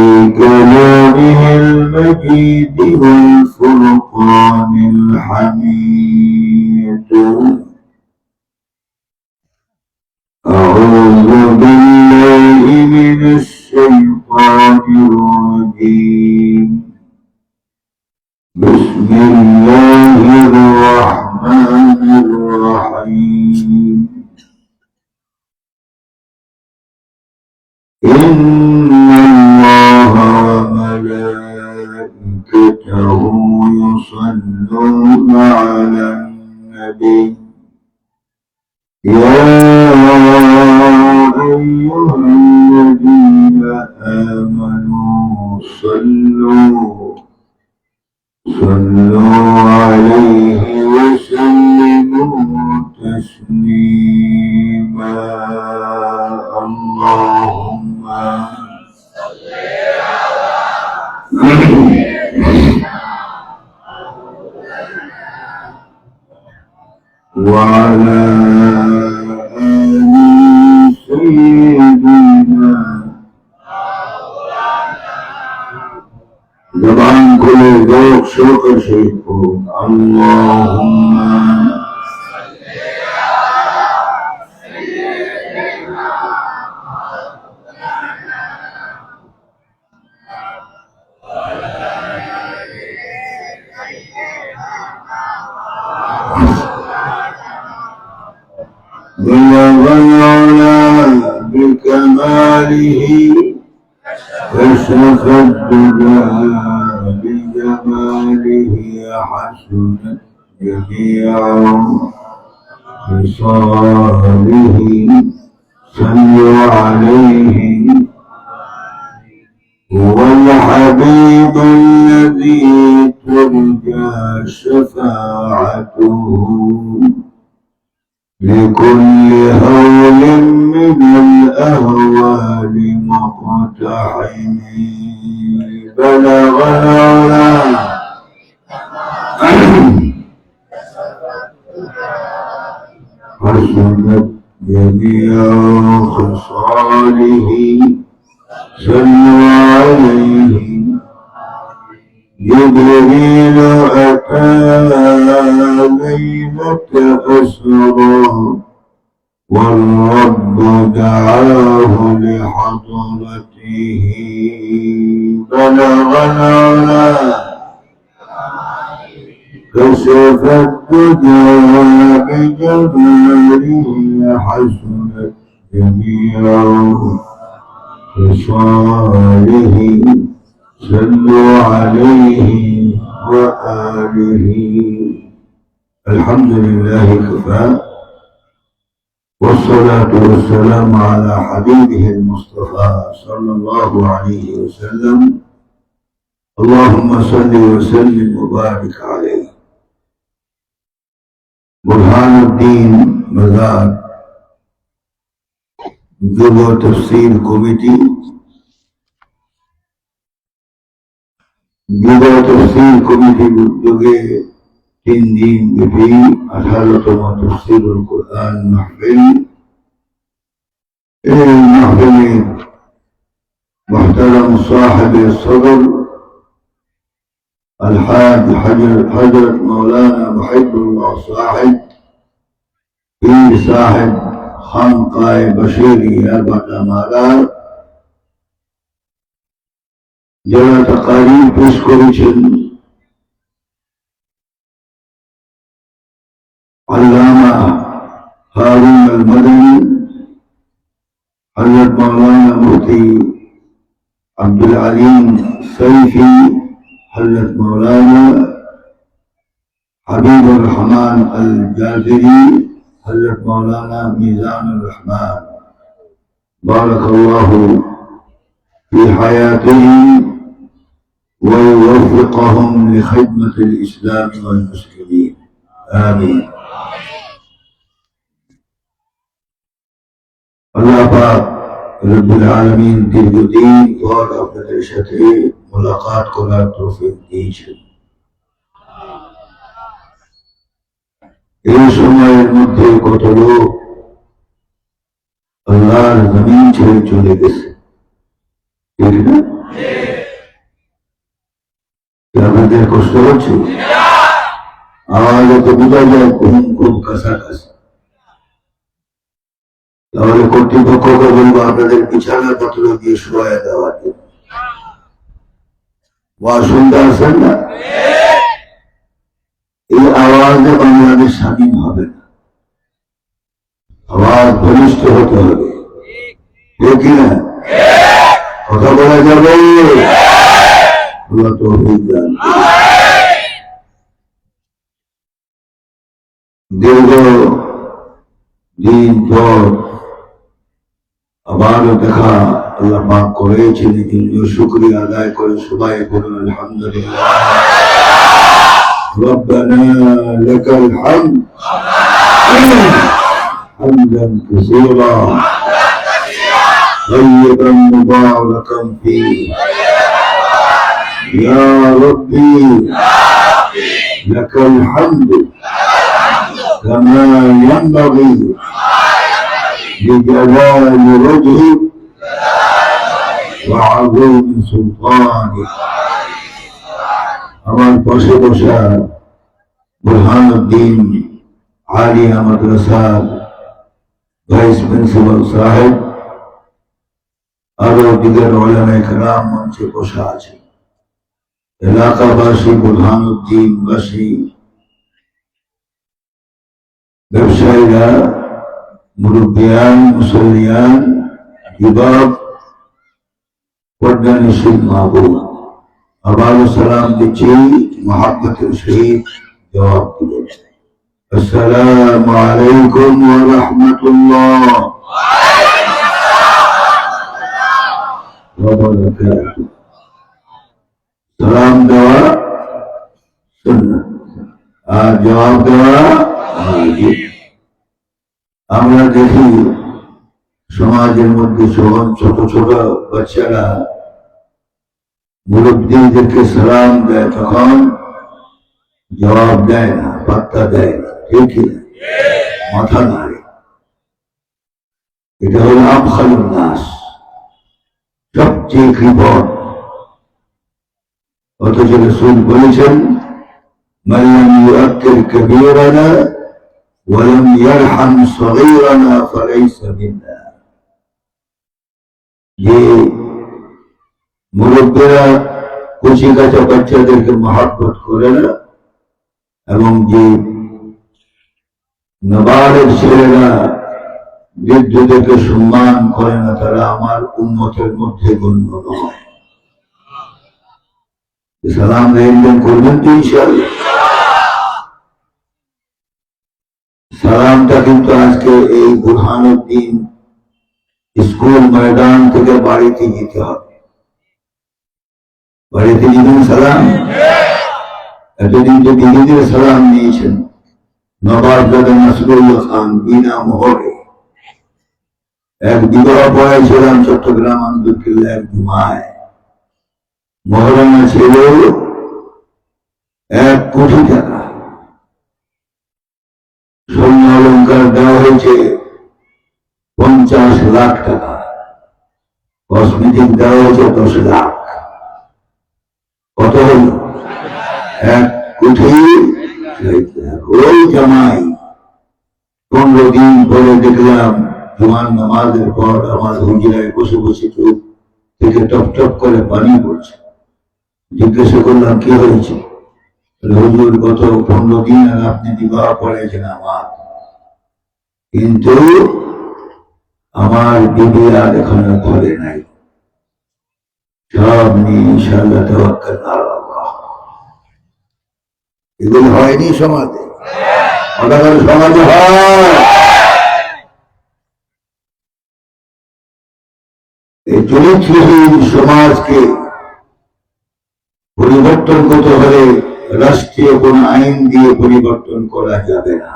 كلامه المجيد والفرقان الحميد أعوذ بالله من الشيطان الرجيم بسم الله الرحمن الرحيم إن الله وملائكته يصلون على النبي يا أيها الذين آمنوا صلوا عليه وسلموا تسليما اللهم وعلى آل سيدنا زبان كل ذوق شوق شيخون اللهم بلغ العلا بكماله كشف الدجى بجماله حسنت جميع خصاله صلوا عليه هو الحبيب الذي ترجى شفاعته لكل هول من الأهوال مقتحم بلغ العلا حسنت جميع خصاله صلوا عليه جبريل أتى ليلة أسرى والرب دعاه لحضرته بلغ العلا كشف الدجى بجماله حسنت جميع خصاله صلوا عليه وآله الحمد لله كفى والصلاة والسلام على حبيبه المصطفى صلى الله عليه وسلم اللهم صل وسلم وبارك عليه برهان الدين مزار যুব তফসির কমিটি যুব তফসির কমিটির উদ্যোগে 3 দিন ব্যাপী 18তম তফসিরুল কুরআন মাহফিল এই মাহফিলে محترم صاحب الصدر الحاج حضرت مولانا محب الله صاحب پیر صاحب خانقاہ بشیریہ বাটামারা যারা তাকারির পেশ করেছেন আল্লামা হারুন আল মাদানী হযরত মাওলানা মুফতি আব্দুল আলিম সৈফি হযরত মাওলানা হাবিবুর রহমান আল জাযিরি حضرت مولانا ميزان الرحمن بارك الله في حياتهم ويوفقهم لخدمة الإسلام والمسلمين آمين الله پاک رب العالمین দীর্ঘদিন পর আপনাদের সাথে মোলাকাত করার তৌফিক দিয়েছেন এই সময়ের মধ্যে কত লোক আল্লাহর জমিন ছেড়ে চলে গেছে ঠিক না আপনাদের কষ্ট হচ্ছে আওয়াজে তো বোঝা যায় খুব কাছাকাছি তাহলে কর্তৃপক্ষকে বলবো আপনাদের বিছানা পত্র দিয়ে শোয়া দেওয়ার জন্য শুনতে আসেন না এই আওয়াজে বাংলাদেশ স্বাধীন হবে না আওয়াজ বলিষ্ঠ হতে হবে ঠিক কিনা কথা বলা যাবে দীর্ঘ দিন পর আবারও দেখা আল্লাহ পাক করেছেন কিন্তু শুকরিয়া আদায় করে সবাই বলুন আলহামদুলিল্লাহ ربنا لك الحمد حمدا كثيرا طيبا مباركا فيه يا ربي لك الحمد كما ينبغي لجلال وجهك وعظيم سلطانك আমার পাশে বসা বুরহানুদ্দিন আলিয়া মাদ্রাসার ভাইস প্রিন্সিপাল সাহেব আরো দিগের ওলামায়ে কেরাম মঞ্চে বসা আছে, এলাকাবাসী, বুরহানুদ্দিনবাসী, ব্যবসায়ীরা, মুরব্বিয়ান, মুসল্লিয়ান, যুবক, পর্দানিশীল মাহবুব, আবারও সালাম দিচ্ছি, মহাব্বতের সহিত জবাব দিবেন। আসসালামু আলাইকুম ওয়া রাহমাতুল্লাহ ওয়া বারাকাতুহু। সালাম দেওয়া সুন্নাত আর জবাব দেওয়া ওয়াজিব। আমরা দেখি সমাজের মধ্যে যখন ছোট ছোট বাচ্চারা মুরব্বীদেরকে সালাম দেয় তখন জবাব দেয় না, পাত্তা দেয় না, ঠিক না, মাথা নাড়ে। এটা হল আবখালুন নাস, সবচেয়ে কৃপণ। অথচ রাসূল বলেছেন, মান লাম ইউআক্কির কাবীরানা ওয়া লাম ইয়ারহাম সগীরানা ফালাইসা মিন্না। যে মুরব্বীরা কুচি কাঁচা বাচ্চাদেরকে মহব্বত করে না এবং যে নাবালেগ ছেলেরা বৃদ্ধদেরকে সম্মান করে না, তারা আমার উম্মতের মধ্যে গণ্য নয়। সালাম আলাইকুম করবেন তো ইনশাআল্লাহ। সালামটা কিন্তু আজকে এই বুরহানুদ্দিন স্কুল ময়দান থেকে বাড়িতে যেতে হবে। বাড়িতে যেদিন সালাম, এতদিন তো দিদিদের সালাম নিয়েছেন নবাব দাদা নাসরুল্লাহ খান বিনা মোহরে। এক বিবাহ পড়াইছিলাম চট্টগ্রাম আন্দরকিল্লা এক জুমায়, মহরমা ছিল 1 কোটি টাকা, স্বর্ণ অলঙ্কার দেওয়া হয়েছে 50 লাখ টাকা, কসমেটিক দেওয়া হয়েছে 10 লাখ। কত হল? 1 কোটি। ওই জামাই 15 দিন পরে দেখলাম জুমার নামাজের পর আমার হুজরায় বসে বসে চোখ থেকে টপ টপ করে পানি পড়ছে। জিজ্ঞাসা করলাম কি হয়েছে? হুজুর, গত 15 দিন আগে আপনি বিবাহ করেছেন আমার, কিন্তু আমার বিবি আর এখনো ঘরে নাই, সব নিয়ে ইনশাআল্লাহ তাওয়াক্কাল আলাল্লাহ। এগুলো হয়নি সমাজে, সমাজে হয়। এই চরিত্রহীন সমাজকে পরিবর্তন করতে হলে রাষ্ট্রীয় কোন আইন দিয়ে পরিবর্তন করা যাবে না।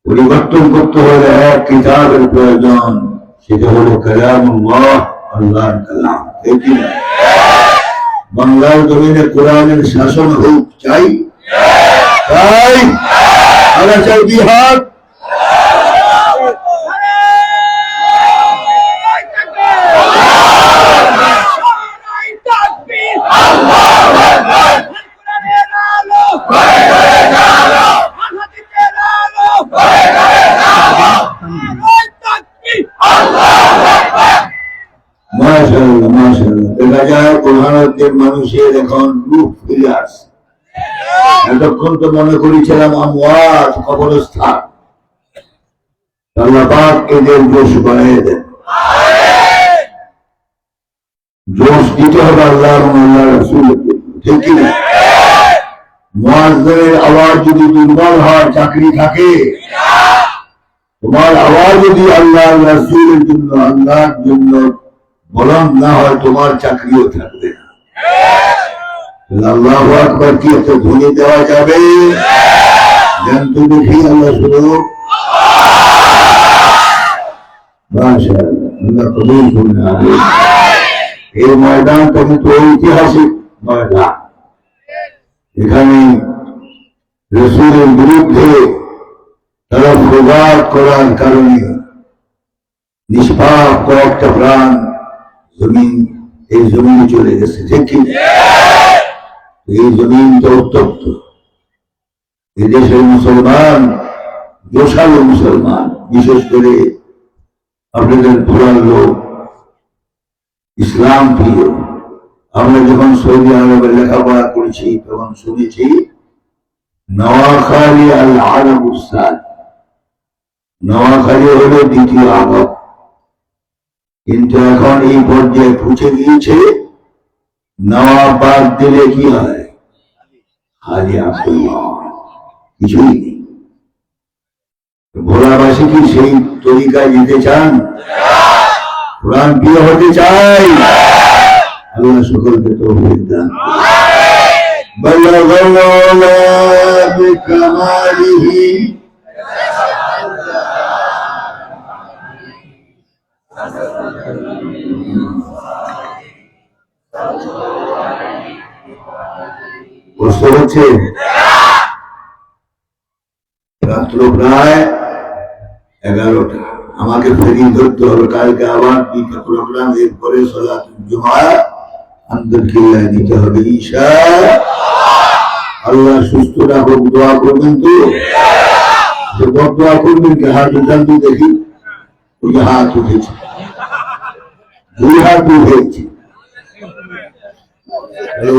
পরিবর্তন করতে হলে এক কিতাবের প্রয়োজন, সেটা হলো কালামুল্লাহ, আল্লাহর কালাম। বাংলার জমিনে কোরআনের শাসন হোক, চাই চাই, আমরা চাই বিহার। মাশাআল্লাহ মাশাআল্লাহ, দেখা যায় বুরহানুদ্দিন মানুষের এখন রূপ ফিরে আসছে। এতক্ষণ তো মনে করেছিলাম আমওয়াত, কবরস্থান। আল্লাহ পাক এদের জোশ বাড়িয়ে দেন। জোশ দিতে হবে আল্লাহ এবং আল্লাহ রাসূলের জন্য, ঠিক কি না? মুয়াজ্জিনের আওয়াজ যদি দুর্বল হয়, চাকরি থাকে? তোমার আওয়াজ যদি আল্লাহ রাসূলের জন্য, আল্লাহর জন্য বলন না হয়, তোমার চাকরিও থাকবে না। আল্লাহু আকবার কি একটা ধ্বনি দেওয়া যাবে? জানতো দেখি আল্লাহ শুনো। মাশাআল্লাহ, আল্লাহ কবুল করুন। আমিন। এই ময়দানটা কিন্তু ঐতিহাসিক ময়দান। এখানে রসুলের বিরুদ্ধে তারা প্রবাদ করার কারণে নিষ্পাপ কয়েকটা প্রাণ এই জমিনে চলে গেছে, ঠিক কি? এই জমিন তো উত্তপ্ত। এদেশের মুসলমান, জোশালো মুসলমান, বিশেষ করে আপনাদের পুরান লোক, ইসলাম প্রিয়। আমরা যখন সৌদি আরবে লেখাপড়া করেছি তখন শুনেছি নোয়াখালী আল আরবুস্তান, নোয়াখালী হলো দ্বিতীয় আরব। কিন্তু এখন এই পর্যায়ে পৌঁছে গিয়েছে নওয়াবাদ দিলে কি হয়? হাজি আব্দুল্লাহ, কিছুই নেই। ভোলাবাসী কি সেই তরিকায় যেতে চান? কোরআন প্রিয় হতে চাই? আল্লাহ সকলকে তৌফিক দান। বাল্লাগাল্লাহু বিকামালিহি কষ্ট হচ্ছে। রাত্র প্রায় 11টা, আমাকে ফেরি ধরতে হবে। কালকে আবার 2টা প্রোগ্রাম, এরপরে সালাতুল জুমা আন্তর্কিল্লায় দিতে হবে ঈশা। আল্লাহ সুস্থ রাখুক, দোয়া করবেন তো? দোয়া করবেন কি? হাত উঠান তো দেখি। ওই যে হাত উঠেছে, 2 হাত উঠেছে।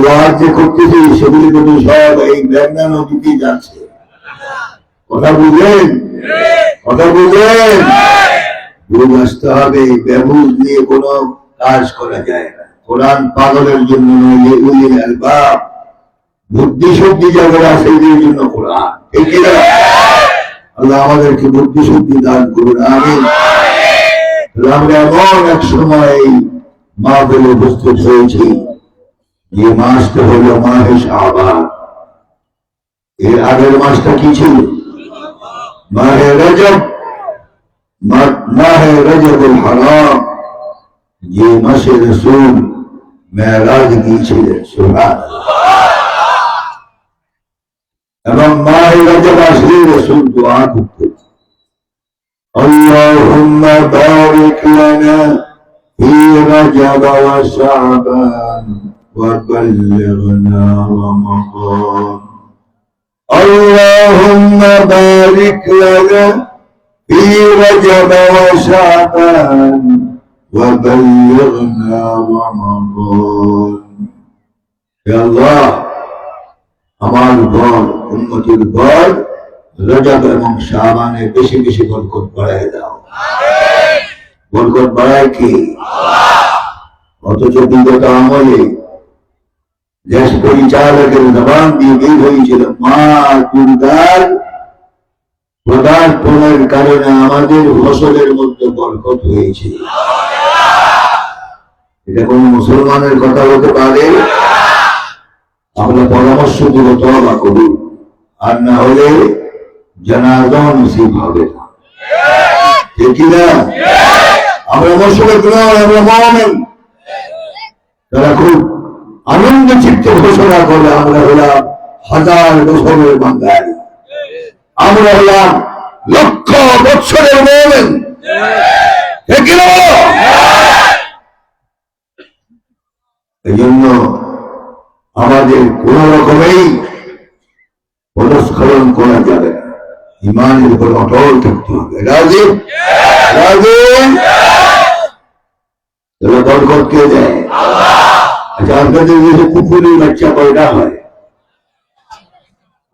ওয়াজ যে করতেছি সেগুলি কিন্তু সব এই মেঘনা নদীতে যাচ্ছে। কথা বুঝলেন? কথা বুঝলেন? বুঝ আসতে হবে। ব্যবুজ নিয়ে কোনো কাজ করা যায় না। কোরআন পাগলের জন্য নয়, উলিল আলবাব, বুদ্ধি শক্তি যাদের আছে এদের জন্য কোরআন, ঠিক না? আল্লাহ আমাদেরকে বুদ্ধি শক্তি দান করুন, আমিন। আমরা এমন এক সময় মাহফিলে উপস্থিত হয়েছি, যে মাসটা হলো মাহে শাবান। এর আগের মাসটা কি ছিল? মাহে রজব। মাহে রজবুল হারাম, যে মাসে রাসূল মেরাজ গিয়েছিলেন, সুবহানাল্লাহ। এবং মাহে রজব আসলে রাসূল দোয়া করতেন, আল্লাহুম্মা বারিক লানা ফি রজব ওয়া শাবান وبلغنا رمضان اللهم بارك لنا في رجب وشعبان وبلغنا رمضان يا الله আমার ঘর, উম্মতের ঘর রজব এবং শাবানে বেশি বেশি বরকত বাড়ায় দাও। বরকত বাড়ায় কি? অথচ বিগত আমলে দেশ পরিচালকের জবান দিয়ে বের হয়েছিল, মা দুর্গার পদার্পণের কারণে আমাদের ফসলের মধ্যে বরকত হয়েছে। এটা কোন মুসলমানের কথা হতে পারে? আমরা পরামর্শ দিব, তওবা করুন, আর না হলে জানাজা নসিব হবে না, ঠিক না? আমরা মুশরিক নয়, আমরা মুমিন। তারা খুব আনন্দ চিত্তে ঘোষণা করে, আমরা হলাম 1000 বছরের বাঙালি, আমরা হলাম লক্ষ বছরের মুমিন, ঠিক না? এই জন্য আমাদের কোন রকমেই পদস্খলন করা যাবে না, ইমানের উপর অটল থাকতে হবে। রাজি? রাজি? তাহলে বরকত কে দেয়? আচ্ছা, আপনাদের দেশে কুকুরের বাচ্চা কয়টা হয়?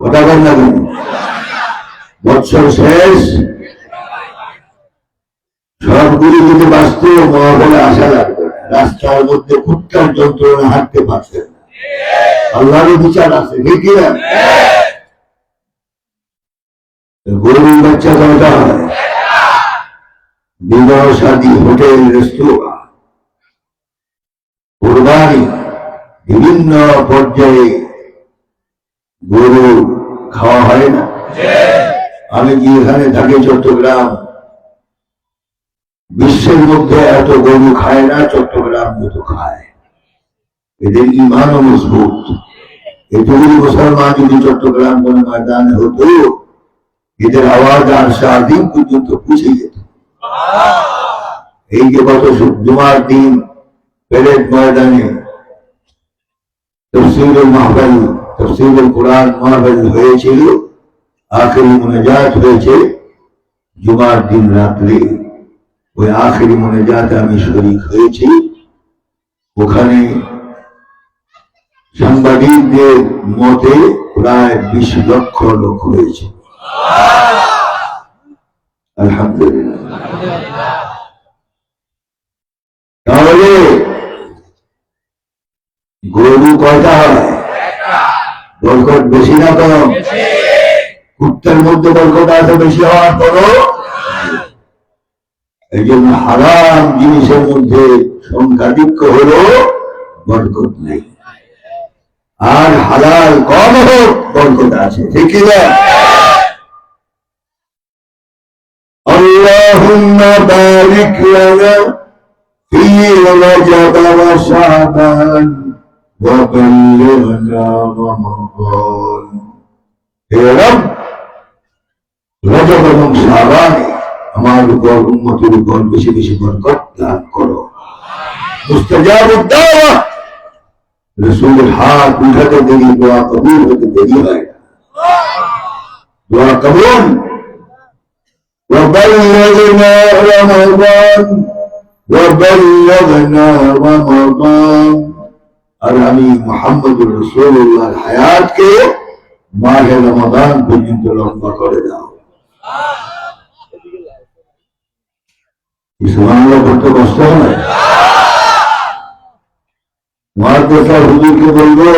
কথা বল না কেন? বৎসর শেষ সবগুলি যদি বাঁচত, মহাবলে আসা লাগবে না। রাস্তার মধ্যে কুত্তার যন্ত্রণা হাঁটতে পারছেন না, আল্লাহরও বিচার আছে, ঠিক না? গরুর বাচ্চা কয়টা হয়? বিবাহ, শাদী, হোটেল, রেস্তোরাঁ, কোরবানি, বিভিন্ন পর্যায়ে গরু খাওয়া হয় না? আমি যে এখানে থাকি চট্টগ্রাম, বিশ্বের মধ্যে এত গরু খায় না, চট্টগ্রাম মতো খায়। এদের ইমানও মজবুত, একটু যদি মুসলমান যদি চট্টগ্রাম কোন ময়দানে হতো, এদের আওয়াজ আর সারাদিন পর্যন্ত পৌঁছে যেত। এই যে গত জুমার দিন প্যারেড ময়দানে তফসিরুল মাহফিল, তফসিরুল কোরআন মাহফিল হয়েছিল, আখেরি মুনাজাত হয়েছে জুমার দিন রাত্রে। ওই আখেরি মুনাজাতে আমি শরীক হয়েছি। ওখানে সাংবাদিকদের মতে প্রায় 20 লক্ষ লোক হয়েছে। আলহামদুলিল্লাহ। তাহলে গরু কয়টা হয়? বরকত বেশি না কম? কুত্তার মধ্যে বরকত আছে বেশি হওয়ার পরও। এই জন্য হারাম জিনিসের মধ্যে সংখ্যাধিক্য হলো বরকত নেই, আর হালাল কম হোক বরকত আছে। ঠিক না? আল্লাহুম্মা বারিক লানা ফি রজব ওয়া শাবান ওয়া বাল্লিগনা রমাদান। হে রব, রজব এবং শাবানে আমার উপর, উম্মতের উপর বেশি বেশি বরকত দান করো। মুস্তাজাবুদ দাওয়া, রাসূলের হাত উঠাতে দেরি, দোয়া কবুল হতে দেরি হয় না। দোয়া কবুল। وبلغنا رمضان وبلغنا رمضان। আর আমি মুহাম্মদুর রাসূলুল্লাহর হায়াতকে মাহে রমাদান পর্যন্ত লম্বা করে দাও। সুবহানাল্লাহ বলতে কষ্ট হয়? মহাদেশা হুজুরকে বলবো,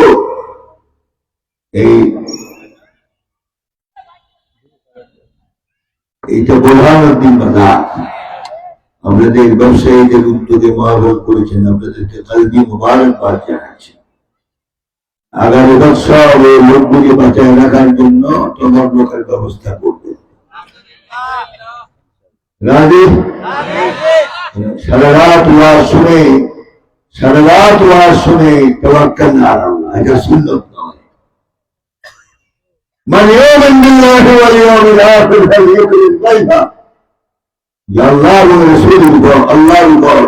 এইটা বোরহানুদ্দিন বাজার আপনাদের ব্যবসায়ীদের উদ্যোগে মহাভারত করেছেন, আপনাদেরকে কালবি মুবারকবাদ জানাচ্ছি। আগামী বছর এই লোকগুলি বাঁচায় রাখার জন্য তোমার লোকের ব্যবস্থা করবে। রাজি? সারা রাত ওয়াজ শুনে, সারা রাত ওয়াজ শুনে তাওয়াক্কুল না আল্লাহ, এটা সুন্নাত নয়। মান ইউমিন বিল্লাহি ওয়াল ইয়াউমিল আখির ফালইউকরিম দাইফা। আল্লাহ এবং রাসূলের উপর, আল্লাহর উপর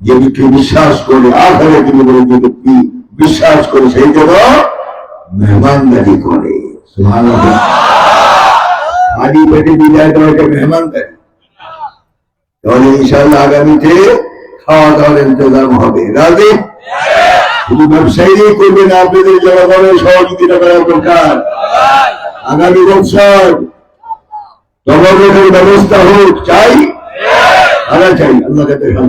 যে ব্যক্তি বিশ্বাস করে, আখিরাতের উপরে যে ব্যক্তি বিশ্বাস করে, সেই জন্য মেহমানদারি করে। সুবহানাল্লাহ। খালি পেটে বিদায় দেওয়া এটা মেহমানদারি। তাহলে ইনশাআল্লাহ আগামীতে খাওয়া দাওয়ার ইন্তজাম হবে। রাজি? শুধু ব্যবসায়ী করবে না, আপনাদের জনগণের সহযোগিতা করা দরকার। আগামী বছর তবরকের ব্যবস্থা হোক, চাই? আমরা চাই। আল্লাহকে দেখান,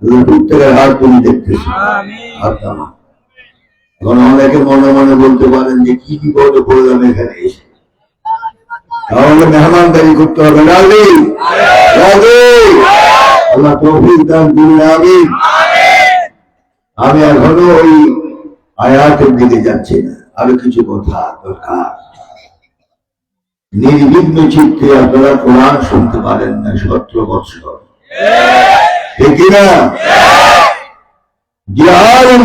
আল্লাহ প্রত্যেকের হাত তুমি দেখতেছি। এখন অনেকে মনে মনে বলতে পারেন যে কি বিপদে পড়লাম এখানে এসে। তাহলে মেহমানদারি করতে হবে। রাজি? রাজি? আল্লাহ তৌফিক দান করুন। আমিন। আমি এখনো ওই আয়াতের দিকে যাচ্ছি না, আরো কিছু কথা দরকার। নির্বিঘ্ন চিত্তে আপনারা কোরআন শুনতে পারেন না 17 বছর, ঠিক না? যে আলেম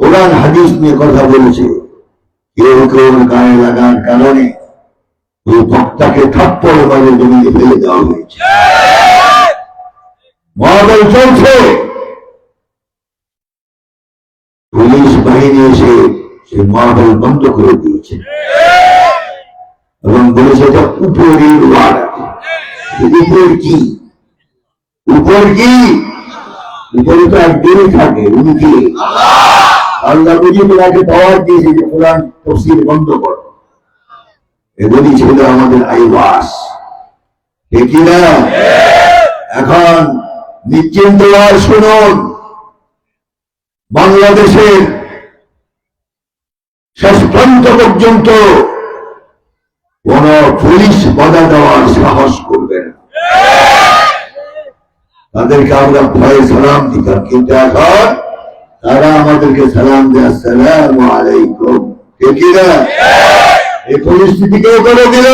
কোরআন হাদিস নিয়ে কথা বলেছে, কেউ কেউ গায়ে লাগার কারণে ওই বক্তাকে থাপ্পড় মারে জমিয়ে ফেলে দেওয়া হয়েছে। মহাবল চলছে, পুলিশ বাহিনী এসে সেই মহাবল বন্ধ করে দিয়েছে এবং বলেছে এটা উপরের ওয়ার্ড। উপর কি? উপর কি? উপরে তো একদিনই থাকে। উনি কি? আল্লাহ বুঝি তোমাকে পাওয়ার দিয়েছে যে কোরআন তাফসীর বন্ধ করো। এগুলি ছিল আমাদের আইওয়াস, ঠিক না? এখন নিশ্চিন্ত আর শুনুন, বাংলাদেশের শেষ প্রান্ত পর্যন্ত কোন পুলিশ বাধা দেওয়ার সাহস করবে না। তাদেরকে আমরা ভয়ে সালাম দিতাম, কিন্তু এখন তারা আমাদেরকে সালাম দেয় আসসালামু আলাইকুম, ঠিক না? এই পরিস্থিতি কে করে দিল?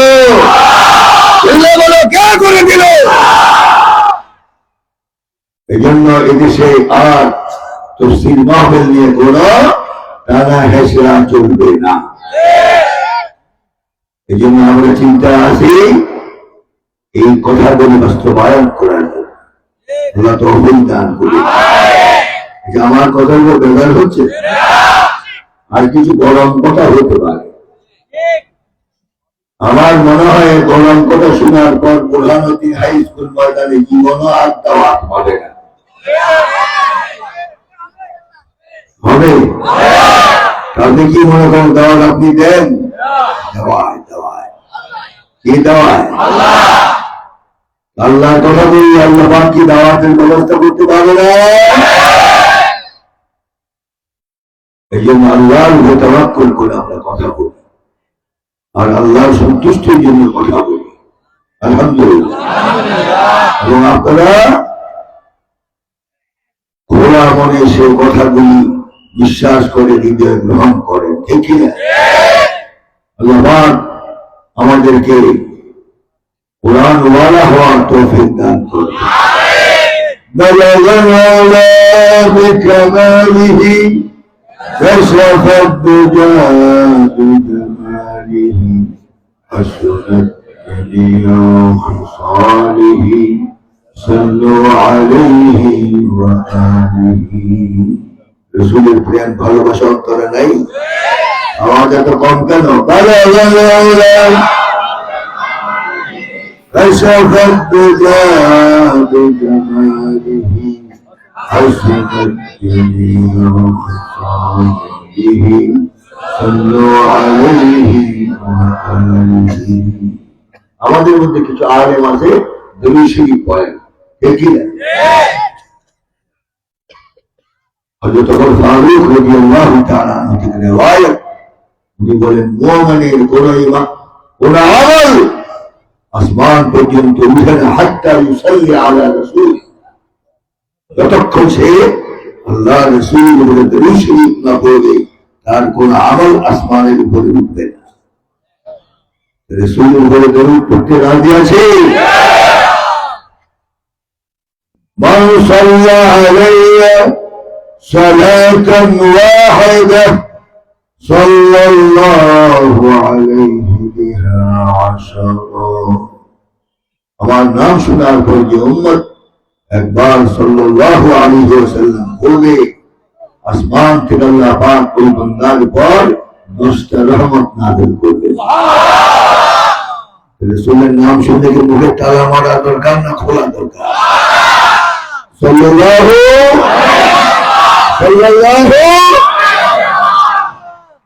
কে করে দিল? এই জন্য এদেশে আর তাফসীর মাহফিল নিয়ে কোন টানা হেসরা চলবে না। এই জন্য আমরা চিন্তা আছি এই কথাগুলি বাস্তবায়ন করার জন্য। আল্লাহ তৌফিক দান করুন। যে আমার কথাগুলো ব্যবহার হচ্ছে, আর কিছু গরম কথা হতে পারে। আমার মনে হয় গরম কথা শোনার পর প্রধানমন্ত্রী হাই স্কুল ময়দানে জীবনও আর দাওয়াত হবে না। হবে? তাহলে কি মনে করেন দাওয়াত আপনি দেন? দেওয়ায় দেওয়ায় কি দেওয়ায়? আল্লাহর কথা বলি, আল্লাহ পাক কি দাওয়াতের ব্যবস্থা করতে পারবে না? এই জন্য আল্লাহর উপর তাওয়াক্কুল করে আমরা কথা বলি, আর আল্লাহর সন্তুষ্টির জন্য কথা বলি। আলহামদুলিল্লাহ। এবং আপনারা খোলা মনে সে কথাগুলি বিশ্বাস করে হৃদয়ে গ্রহণ করেন, ঠিক না? আল্লাহ পাক আমাদেরকে কোরআন ওয়ালা হওয়ার তৌফিক দান করুন। بلغ العلا بكماله كشف الدجى بجماله حسنت جميع خصاله صلوا عليه وآله। রসুলের প্রেম ভালোবাসা অন্তরে নাই? আওয়াজ এত কম কেন? بلغ العلا كشف الدجى بجماله حسنت جميع خصاله صلوا عليه وآله। আমাদের মধ্যে কিছু আলেম আছে দরুদ শরীফ পড়েন, ঠিক না? হযরত ওমর ফারুক রাদিয়াল্লাহু তাআলা আনহু থেকে riwayat, উনি বলেন মুমিনের কোন ঈমান কোন আমল আসমান পর্যন্ত উঠে না হাত্তা ইউসাল্লি আলা রাসূল, যতক্ষণ সে আল্লাহ রাসূলের উপরে দরুদ শরীফ না পড়বে তার কোন আমল আসমানের উপরে উঠবে না। রাসূলের উপরে দরুদ পড়তে রাজি আছে? মান সাল্লা আলাইয়া সালাতান ওয়াহিদা সাল্লাল্লাহু আলাইহি বিহা আশরা। আমার নাম শোনার পর যে উম্মত একবার সাল্লাল্লাহু আলাইহি ওয়াসাল্লাম বলবে, আসমান থেকে আল্লাহ পাক ওই বান্দার উপর 10টা রহমত নাযিল করবে। রাসূলের নাম শুনলে কি মুখে তালা মারা দরকার না খোলা দরকার? সাল্লাল্লাহু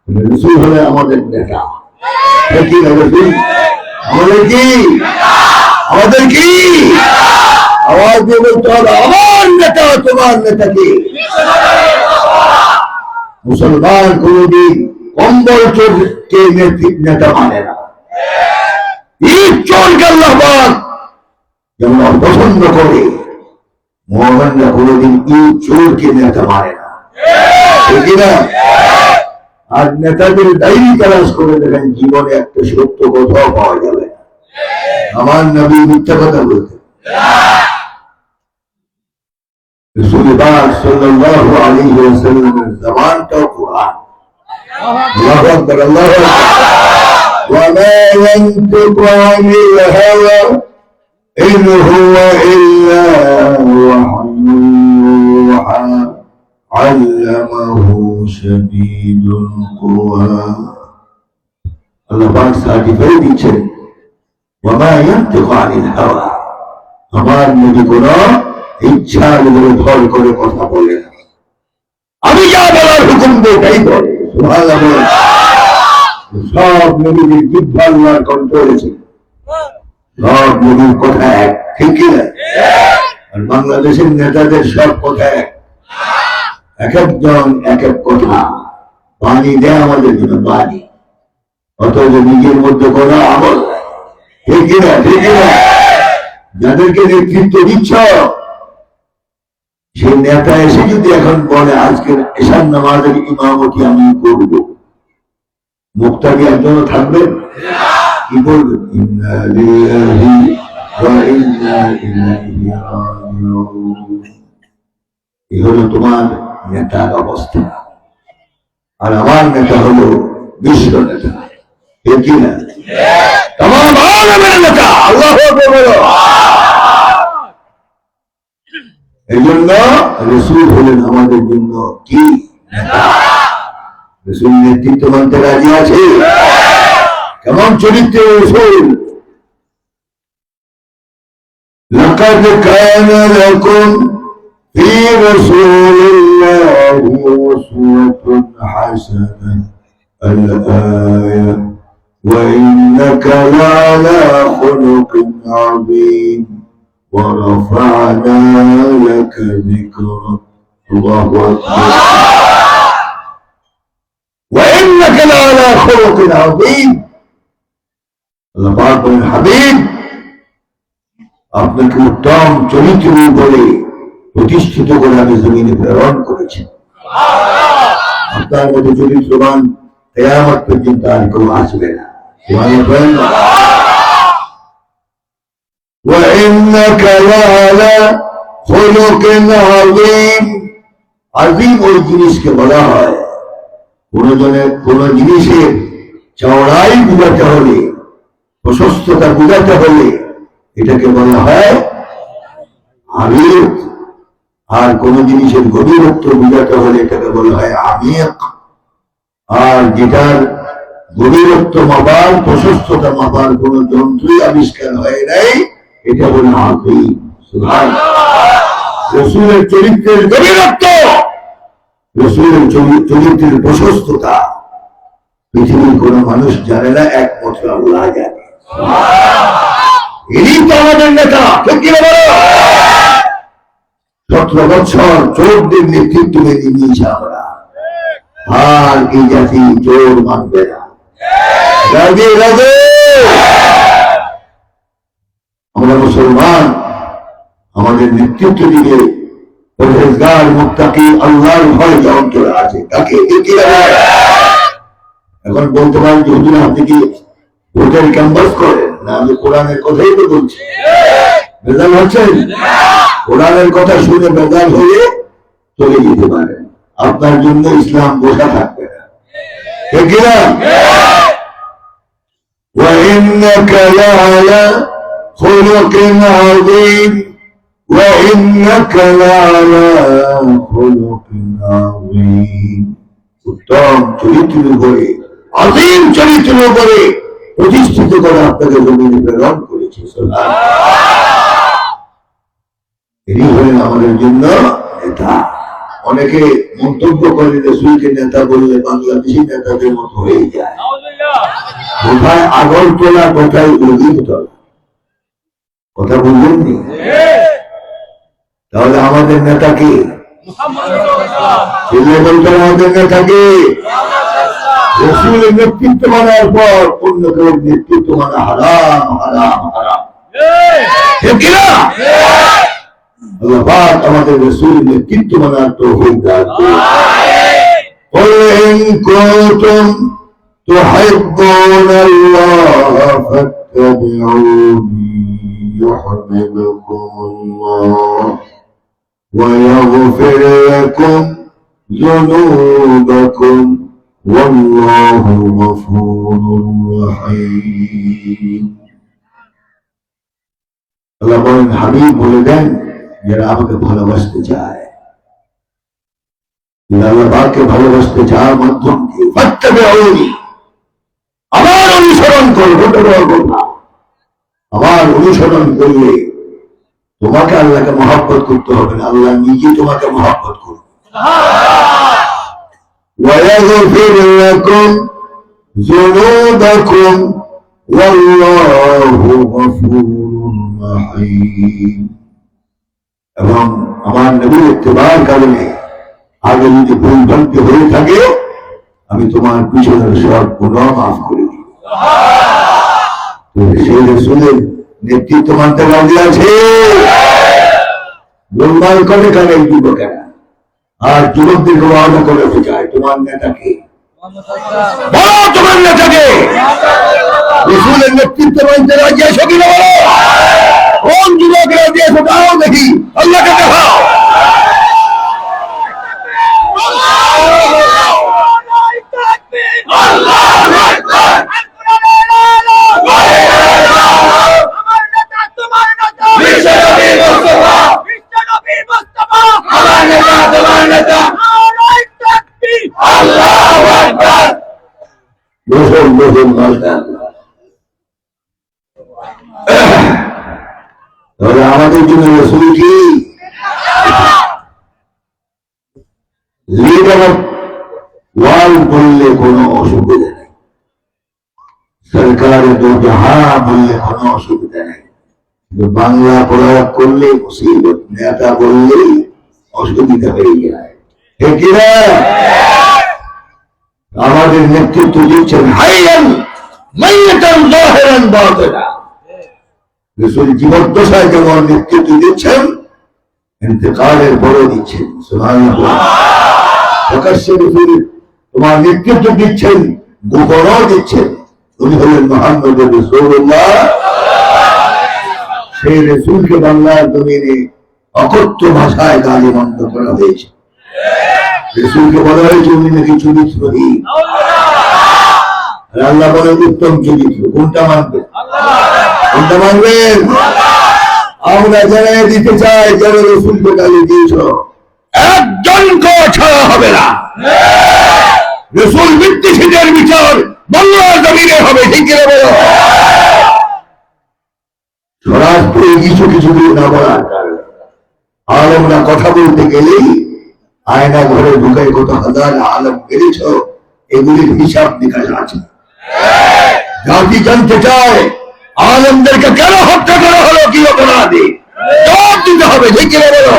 রাসূল হলে আমাদের নেতা, ঠিক না? রাসূল আমাদের কি? আমাদের কি? আওয়াজ দিয়ে বলতে হবে, আমার নেতা তোমার নেতা কি? মুসলমান কোনদিন কম্বল চোরকে নেতা মানে না। ঈদ চোরকে আল্লাহ পাক যেমন অপছন্দ করে, মুমিনরা কোনদিন ঈদ চোরকে নেতা মানে না, ঠিক না? আর নেতাদের ডায়েরি তালাশ করে দেখেন, জীবনে একটা সত্য কোথাও পাওয়া যাবে না। আমার নবী মিথ্যা কথা বলতেন। রাসূল পাক সাল্লাল্লাহু আলাইহি ওয়াসাল্লামের জবানটাও কোরআন। আল্লাহু আকবার, আল্লাহু আকবার। ওয়া মা ইয়ানতিকু আনিল হাওয়া ইন হুয়া ইল্লা ওয়াহয়ুন ইউহা আল্লামাহু শাদীদুল কুওয়া। আল্লাহ পাক সার্টিফাই দিচ্ছেন, ওয়া মা ইয়ানতিকু আনিল হাওয়া, আমার নবী কোনো ইচ্ছার উপরে ভর করে কথা বলে না। আমি যা বলার হুকুম দেই তাই বলে। সুবহানাল্লাহ। সব নবীদের যুদ্ধ আল্লাহর কন্ট্রোলে ছিল, সব নবীর কথা এক, ঠিক কিনা? আর বাংলাদেশের নেতাদের সব কথা এক, এক একজন এক এক কথা। পানি দেয় আমাদের জন্য পানি, অথচ নিজের মধ্যে কোনো আমল নাই, ঠিক কিনা? ঠিক কিনা? যাদেরকে নেতৃত্ব দিচ্ছ, সেই নেতা এসে যদি এখন বলে আজকের এশার নামাজের ইমামতি আমি করব, মুক্তাদি একজনও থাকবেন? কি বলবেন? ইন্না লিল্লাহি ওয়া ইন্না ইলাইহি রাজিউন। এই হলো তোমার নেতার অবস্থা। আর আমার নেতা হলো বিশ্ব নেতা, ঠিক কিনা? তামাম আলামের নেতা, আল্লাহু আকবার বলো। এই জন্য রাসূল হলেন আমাদের জন্য কি নেতা। রাসূল নেতৃত্ব মানতে রাজি আছে? কেমন চরিত্রের রাসূল? لقد كان لكم في رسول الله أسوة حسنة الآية وإنك لعلى خلق عظيم ورفعنا لك ذكرك الله أكبر وإنك لعلى خلق عظيم الله পাক বলেন, হাবিব আপনাকে উত্তম চরিত্রের উপরে প্রতিষ্ঠিত করে আমি জমিনে প্রেরণ করেছি। আপনার মতো চরিত্রবান কিয়ামত পর্যন্ত আর কেউ আসবে না। وإنك لعلى خلق عظيم। আজিম ওই জিনিসকে বলা হয় কোন জিনিসের চওড়াই বুঝাতে হলে, প্রশস্ততা বুঝাতে হলে এটাকে বলা হয় আমিক, আর কোন জিনিসের গভীরত্ব বুঝাতে হলে এটাকে বলা হয় আমিক। আর যেটার গভীরত্ব মাপার, প্রশস্ততা মাপার কোন যন্ত্রই আবিষ্কার হয় নাই, এটা বলে আযীম। সুবহানাল্লাহ। রাসূলের চরিত্রের গভীরত্ব, রাসূলের চরিত্রের প্রশস্ততা পৃথিবীর কোন মানুষ জানে না, একমাত্র আল্লাহ জানে। ইনি তো আমাদের নেতা, ঠিক কিনা বলো? 17 বছর চোরদের নেতৃত্ব মেনে নিয়েছি আমরা, আর এই জাতি চোর মানবে না। রাগে রাগে আমরা মুসলমান, আমাদের নেতৃত্ব দিকে পরহেজগার মুত্তাকি আল্লাহর ভয় যে অন্তরে আছে তাকে এখন বলতে পারেন যে হুজুর আপনি কি ভোটের ক্যাম্পাস করেন? না, আমি কোরআনের কথাই তো বলছি। বেজাল হচ্ছেন? কোরআনের কথা শুনে বেজাল হয়ে চলে যেতে পারেন, আপনার জন্য ইসলাম বসা থাকবে না, ঠিক কিনা? وإنك لعلى خلق عظيم وإنك لعلى خلق عظيم। উত্তম চরিত্রের উপরে, আযীম চরিত্রের উপরে প্রতিষ্ঠিত করে আপনাকে জমিনে প্রেরণ করেছে। ইনি হলেন আমাদের জন্য নেতা। অনেকে মন্তব্য করে রাসূলকে নেতা বললে বাংলাদেশি নেতাদের মতো হয়ে যায়। কোথায় আগরতলা, কোথায় উজিরতলা, কথা বললেননি? তাহলে আমাদের নেতা কে? বলতেন আমাদের নেতা কে? রাসূলের নেতৃত্ব মানার পর অন্য কেউ নেতৃত্ব মানা হারাম, হারাম, হারাম, ঠিক কিনা? আল্লাহ পাক আমাদের রাসূলের নেতৃত্ব মানার তৌফিক দান করুন। قل إن كنتم تحبون الله فاتبعوني يحببكم الله ويغفر لكم ذنوبكم والله غفور رحيم। আল্লাহ বলেন, হাবিব বলে দেন যারা আমাকে ভালোবাসতে চায়, আল্লাহ পাককে ভালোবাসতে চাওয়ার মাধ্যম কি? ফাত্তাবিউনি, আমার অনুসরণ করবো। আমার অনুসরণ করলে তোমাকে আল্লাহকে মহব্বত করতে হবে না, আল্লাহ নিজে তোমাকে মহব্বত করবে। ويغفر لكم ذنوبكم والله غفور رحيم। এবং আমার নবীর ইত্তেবার কারণে আগে যদি ভুল ভ্রান্তি হয়ে থাকে, আমি তোমার পিছনের সব গুনাহ মাফ করে দিই। সেই রাসূলের নেতৃত্ব মানতে রাজি আছে? গোলমাল করে কানে যুবকেরা, আর যুবকদেরকে ওয়াদা করে শেখায় তোমার নেতাকে বলো, তোমার নেতাকে। রাসূলের নেতৃত্ব মানতে রাজি আছো কিনা বলো? কোন যুবক রাজি আছো? দাও দেখি, আল্লাহকে দেখাও। বসুন বসুন, মাশাআল্লাহ। তাহলে আমাদের জন্য রসুল কি লিডার অফ ওয়ার্ল্ড বললে কোনো অসুবিধা নেই, সরকারের দো জাহা বললে কোনো অসুবিধা নেই, কিন্তু বাংলা প্রয়োগ করলে মুসিবত, নেতা বললেই অসুবিধা হয়ে যায়, ঠিক কিনা? আমাদের নেতৃত্ব দিচ্ছেন হাইয়ান মাইয়াতান যাহিরান বাতিনা। রাসূল জীবদ্দশায় যেমন নেতৃত্ব দিচ্ছেন, ইন্তেকালের পরেও দিচ্ছেন। সুবহানাল্লাহ। প্রকাশ্যে রাসূল তোমার নেতৃত্ব দিচ্ছেন, গোপনেও দিচ্ছেন। উনি হলেন মুহাম্মদ রাসূলুল্লাহ। সেই রাসূলকে বাংলার জমিনে অকথ্য ভাষায় গালিমন্দ করা হয়েছে। রাসূলকে বলা হয়েছে উনি নাকি চরিত্রহীন, আর আল্লাহ বলেন উত্তম চরিত্র। কোনটা মানবেন? কোনটা মানবেন? আমরা জানাই দিতে চাই, যারা রাসূলকে গালি দিয়েছ একজনকে ছাড়া হবে না। রাসূল বিদ্বেষীদের বিচার বাংলার জমিনে হবে, ঠিক কিনা বলো? স্বরাষ্ট্রে কিছু কিছু না বলার কারণে আলেমরা কথা বলতে গেলেই আয়না ঘরে ঢুকে কত হাজার আলেম বেড়েছ, এগুলির হিসাব নিকাশ আছে। জাতি জানতে চায় আলেমদেরকে কেন হত্যা করা হলো, কি অপরাধে, জবাব দিতে হবে, ঠিক কিনা বলো?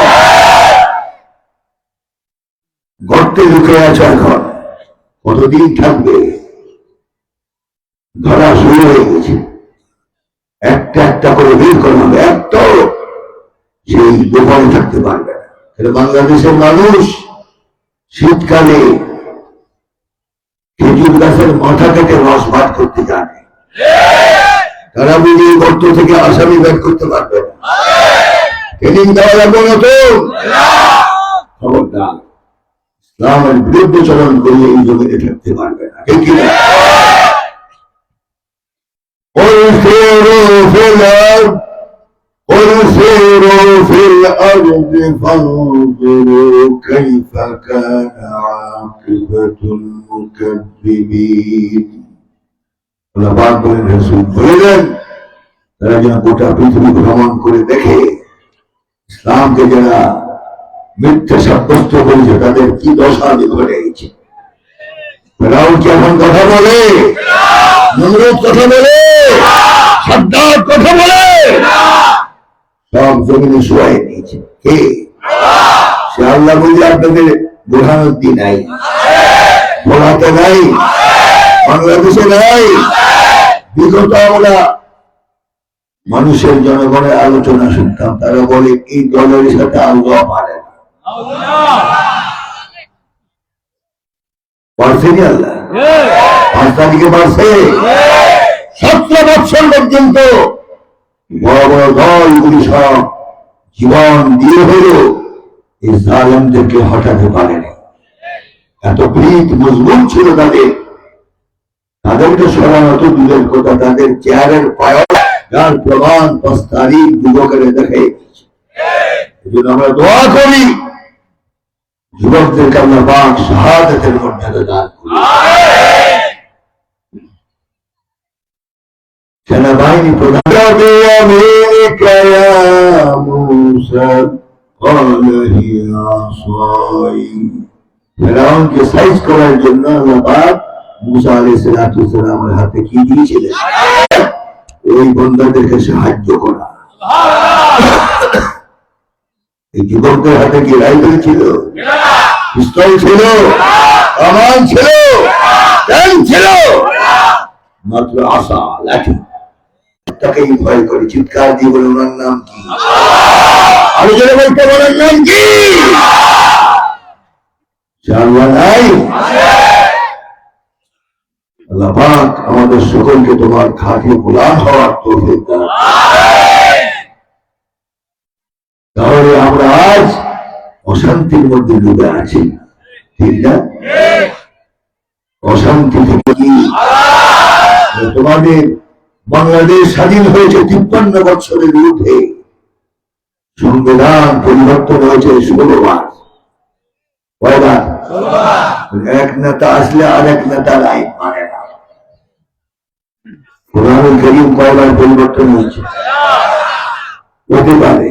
গর্তে ঢুকে আছো, এখন কতদিন থাকবে? ধরা শুরু হয়ে গেছে, একটা একটা করে বের করা হবে, একটা সেই গোপনে থাকতে পারবে না। বাংলাদেশের মানুষ শীতকালে খেজুর গাছের মাথা কেটে রস ভাত করতে জানে, তারা বুঝি গর্ত থেকে আসামি বের করতে পারবে না। ট্রেনিং দেওয়া লাগবে না তো? খবরদার, ইসলামের বিরুদ্ধে চলন করলে এই জমিনে থাকতে পারবে না, ঠিক কিনা? قل سيروا في الأرض فانظروا كيف كان عاقبة المكذبين। আল্লাহ পাক বলেন, রাসূল বলেন, তারা যেন গোটা পৃথিবী ভ্রমণ করে দেখে ইসলামকে যারা মিথ্যা সাব্যস্ত করেছে তাদের কি দশা ঘটেছে। ফেরাউন কি এখন কথা বলে? নমরুদ কথা বলে? সাদ্দাত কথা বলে? সব জমিনে শুয়াই নিয়েছে কে? সে আল্লাহ বলে আপনাদের বুরহানুদ্দিন নাই, ভোলাতে নাই, বাংলাদেশে নাই। বিগত আমরা মানুষের জনগণের আলোচনা শুনতাম, তারা বলে এই দলের সাথে আল্লাহ পারে না। পারছেনি আল্লাহ? 5 তারিখে পারছে। 17 বছর পর্যন্ত বড় বড় দলগুলি সব জীবন দিয়ে হলেও এই জালেমদেরকে হটাতে পারেনি। এত প্রীত মজবুত ছিল তাদের, তাদেরকে সরানো তো দূরের কথা, তাদের চেয়ারের পায় যার প্রমাণ 5 তারিখ যুবকের দেখে। এই জন্য আমরা দোয়া করি যুবকদেরকে আল্লাহ পাক শাহাদাতের মর্যাদা দান করুন। সেনাবাহিনী প্রধান ফেরাউনকে সাইজ করার জন্য আল্লাহ পাক মুসা আলাইহিস সালামের হাতে কি দিয়েছিলেন? ওই বন্দাদেরকে সাহায্য করা। এই যুবকদের হাতে কি রাইফেল ছিল? পিস্তল ছিল? কামান ছিল? ট্যাঙ্ক ছিল? মাত্র আশা, লাঠি। তাকেই ভয় করে চিৎকার দিয়ে বলে ওনার নাম কি? আরো জোরে বলতে, ওনার নাম কি? আল্লাহ নাই? আল্লাহ পাক আমাদের সকলকে তোমার খাঁটি গোলাম হওয়ার তৌফিক দান। তাহলে আমরা আজ অশান্তির মধ্যে ডুবে আছি, ঠিক না? অশান্তি থেকে কি তোমাদের বাংলাদেশ স্বাধীন হয়েছে 53 বছরের ঊর্ধ্বে, সংবিধান পরিবর্তন হয়েছে 16 বার। কয়বার? এক নেতা আসলে আরেক নেতার আইন মানে না, কোরআনুল কারীম কয়বার পরিবর্তন হয়েছে? হতে পারে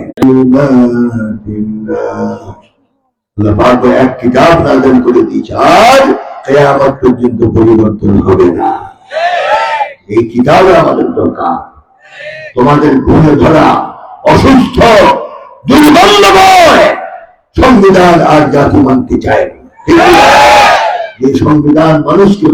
আল্লাহ পাক এক কিতাব নাযিল করে দিয়েছে, আর কিয়ামত পর্যন্ত পরিবর্তন হবে না। এই কিতাবে আমাদের দরকার। তোমাদের ঘুমে ধরা অসুস্থ দুর্গন্ধময় সংবিধান আর জাতি মানতে চায় না। এই সংবিধান মানুষকে